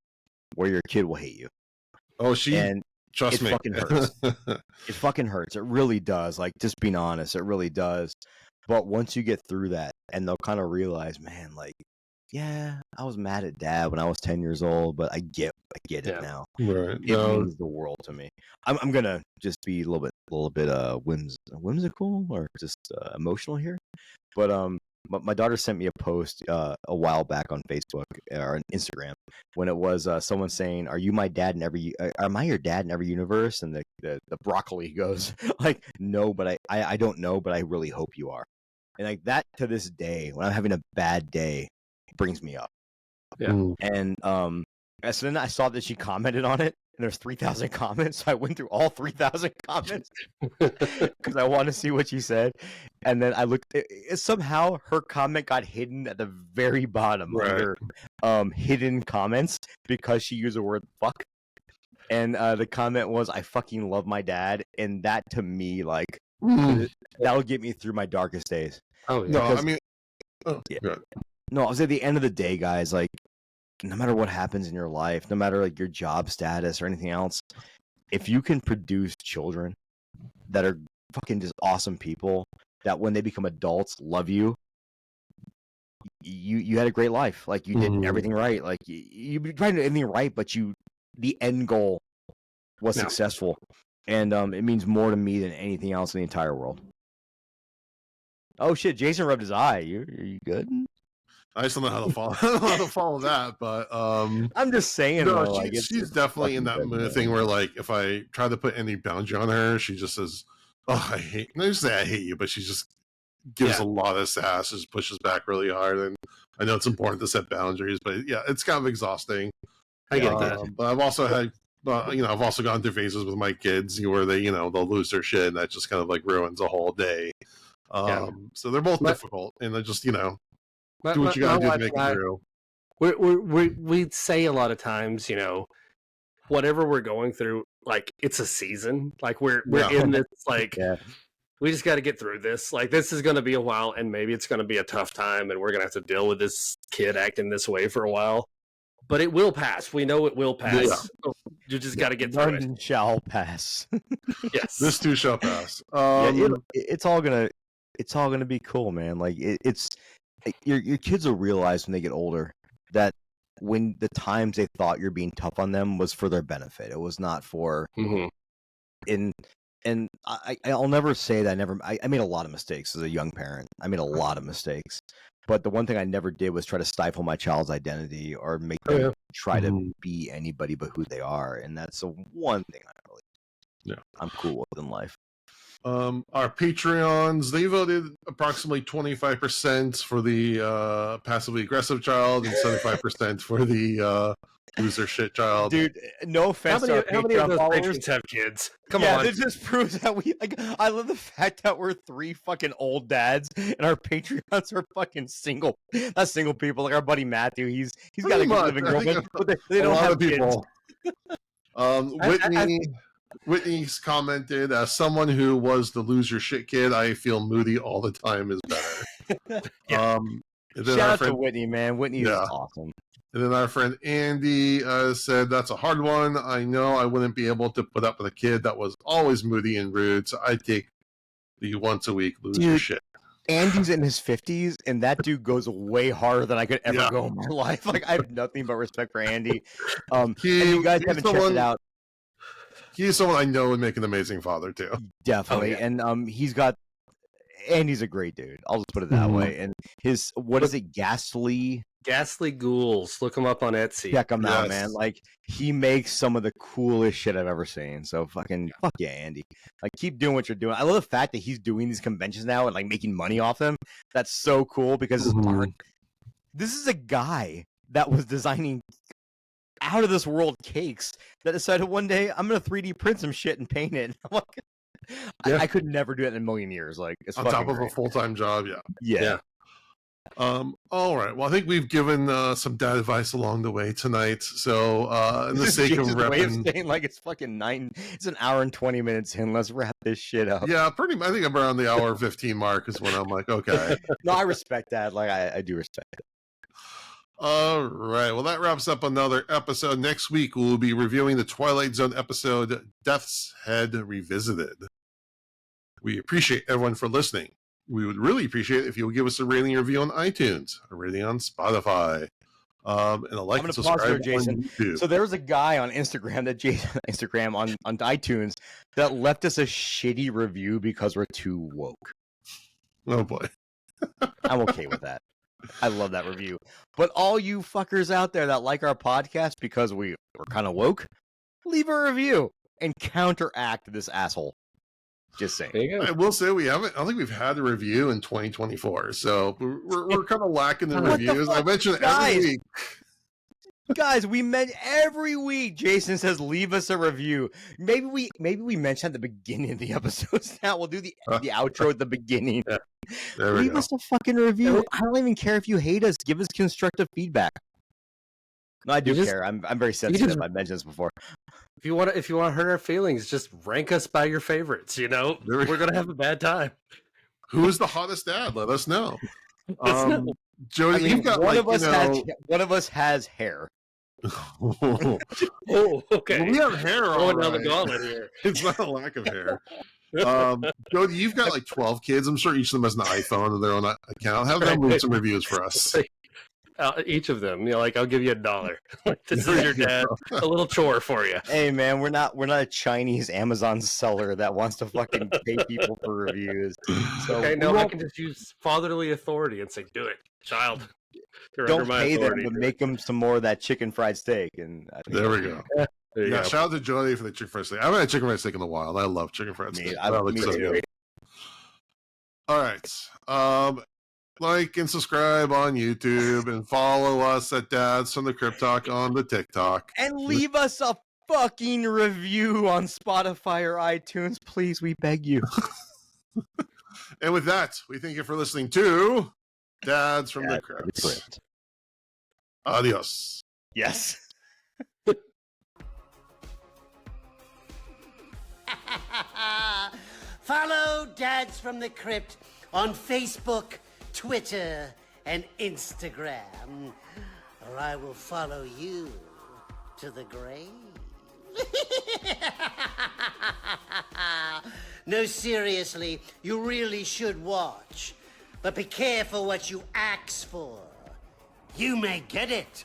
S2: where your kid will hate you.
S1: Oh, trust me,
S2: it fucking hurts. It fucking hurts. It really does. Like, just being honest, it really does. But once you get through that, and they'll kind of realize, man, like, yeah, I was mad at Dad when I was 10 years old, but I get it now.
S1: Right.
S2: It means the world to me. I'm gonna just be a little bit whimsical or just emotional here, but my daughter sent me a post a while back on Facebook or on Instagram when it was someone saying, "Are you my dad in every? Am I your dad in every universe?" And the broccoli goes like, "No, but I don't know, but I really hope you are." And like that to this day, when I'm having a bad day, brings me up.
S3: Yeah.
S2: And so then I saw that she commented on it, and there's 3,000 comments. So I went through all 3,000 comments because I want to see what she said. And then I looked. Somehow her comment got hidden at the very bottom under hidden comments because she used the word "fuck." And the comment was, "I fucking love my dad," and that to me, like, that'll get me through my darkest days.
S3: Oh yeah.
S1: No,
S2: Because,
S1: I mean,
S2: no, I was at the end of the day, guys. Like, no matter what happens in your life, no matter like your job status or anything else, if you can produce children that are fucking just awesome people, that when they become adults love you, you had a great life. Like, you did everything right. Like, you tried to do everything right, but the end goal was successful, and it means more to me than anything else in the entire world. Oh shit! Jason rubbed his eye. Are you good?
S1: I just don't know how to follow that, but
S2: I'm just saying.
S1: No,
S2: though,
S1: she's definitely in that thing where, like, if I try to put any boundary on her, she just says, "Oh, I hate." Not just say I hate you, but she just gives a lot of sass, just pushes back really hard. And I know it's important to set boundaries, but yeah, it's kind of exhausting.
S3: I get that.
S1: But I've also had, I've also gone through phases with my kids where they, they'll lose their shit, and that just kind of like ruins a whole day. So they're both difficult, and they just, do what you gotta do to make it through.
S3: We say a lot of times, whatever we're going through, like, it's a season. Like, we're in this, like, we just got to get through this. Like, this is going to be a while, and maybe it's going to be a tough time, and we're going to have to deal with this kid acting this way for a while. But it will pass. We know it will pass. Yeah. You just got to get through it.
S2: None shall pass.
S3: Yes,
S1: this too shall pass.
S2: It's all gonna be cool, man. Like, it's your kids will realize when they get older that when the times they thought you're being tough on them was for their benefit. It was not for and I'll never say that I made a lot of mistakes as a young parent. I made a lot of mistakes. But the one thing I never did was try to stifle my child's identity or make them try to be anybody but who they are. And that's the one thing I'm cool with in life.
S1: Our Patreons, they voted approximately 25% for the passively aggressive child and 75% for the loser shit child.
S2: Dude, no offense to our
S3: How many of those
S2: followers.
S3: patrons have kids? Come
S2: Yeah,
S3: on.
S2: this just proves that I love the fact that we're 3 fucking old dads and our Patreons are fucking single. Not single people, like our buddy Matthew. He's got a good living girlfriend, but they don't have
S1: people. Whitney's commented, as someone who was the loser shit kid, I feel moody all the time is better.
S2: Shout out to Whitney, man. Whitney is awesome.
S1: And then our friend Andy said, that's a hard one. I know I wouldn't be able to put up with a kid that was always moody and rude, so I'd take the once a week loser shit.
S2: Andy's in his 50s, and that dude goes way harder than I could ever go in my life. Like, I have nothing but respect for Andy. And you guys haven't checked it out.
S1: He's someone I know would make an amazing father, too.
S2: Definitely. And Andy's a great dude. I'll just put it that way. And his, what is it, Ghastly
S3: Ghouls. Look him up on Etsy.
S2: Check him out, man. Like, he makes some of the coolest shit I've ever seen. So fuck yeah, Andy. Like, keep doing what you're doing. I love the fact that he's doing these conventions now and like making money off them. That's so cool because this is a guy that was designing out of this world cakes that decided one day I'm gonna 3D print some shit and paint it. I'm like, I could never do it in a million years. Like, it's
S1: on top of
S2: great.
S1: a full-time job.
S2: Yeah.
S1: All right. Well, I think we've given some dad advice along the way tonight. So, in the sake of
S2: way of saying like it's fucking 9, it's an hour and 20 minutes in. Let's wrap this shit up.
S1: Yeah, pretty much. I think I'm around the hour 15 mark is when I'm like, okay.
S2: No, I respect that. Like, I do respect it.
S1: All right. Well, that wraps up another episode. Next week, we'll be reviewing the Twilight Zone episode, Death's Head Revisited. We appreciate everyone for listening. We would really appreciate it if you would give us a rating and review on iTunes, a rating on Spotify, and a like and subscribe on YouTube.
S2: So there was a guy on Instagram on iTunes that left us a shitty review because we're too woke.
S1: Oh boy.
S2: I'm okay with that. I love that review. But all you fuckers out there that like our podcast because we're kind of woke, leave a review and counteract this asshole. Just saying.
S3: There you go.
S1: I will say I don't think we've had a review in 2024, so we're kind of lacking the reviews. I mention it every week.
S2: Guys, we meant every week. Jason says, "Leave us a review." Maybe we mentioned at the beginning of the episodes. Now we'll do the outro at the beginning. Leave us a fucking review. I don't even care if you hate us. Give us constructive feedback. No, I do care. I'm very sensitive. I've mentioned this before.
S3: If you want to hurt our feelings, just rank us by your favorites. You know, we're gonna have a bad time.
S1: Who is the hottest dad? Let us know. Jody, you've got
S2: one of us has hair.
S3: Oh, okay.
S1: Well, we have hair
S3: going down the gauntlet here.
S1: It's not a lack of hair. Jody, you've got like 12 kids. I'm sure each of them has an iPhone and their own account. Have them leave some reviews for us.
S3: Each of them, like I'll give you $1. This is your dad. A little chore for you.
S2: Hey man, we're not a Chinese Amazon seller that wants to fucking pay people for reviews. So
S3: okay, no, I can just use fatherly authority and say, "Do it, child."
S2: Don't pay them, but make them some more of that chicken fried steak. And
S1: there we go. Shout out to Jody for the chicken fried steak. I haven't had chicken fried steak in a while. I love chicken fried steak.
S2: That looks so good.
S1: All right. Like and subscribe on YouTube and follow us at Dads from the Crypt Talk on the TikTok.
S2: And leave us a fucking review on Spotify or iTunes, please. We beg you.
S1: And with that, we thank you for listening to Dads from the Crypt. Adios.
S2: Yes.
S4: Follow Dads from the Crypt on Facebook, Twitter, and Instagram, or I will follow you to the grave. No, seriously, you really should watch. But be careful what you act ask for, you may get it.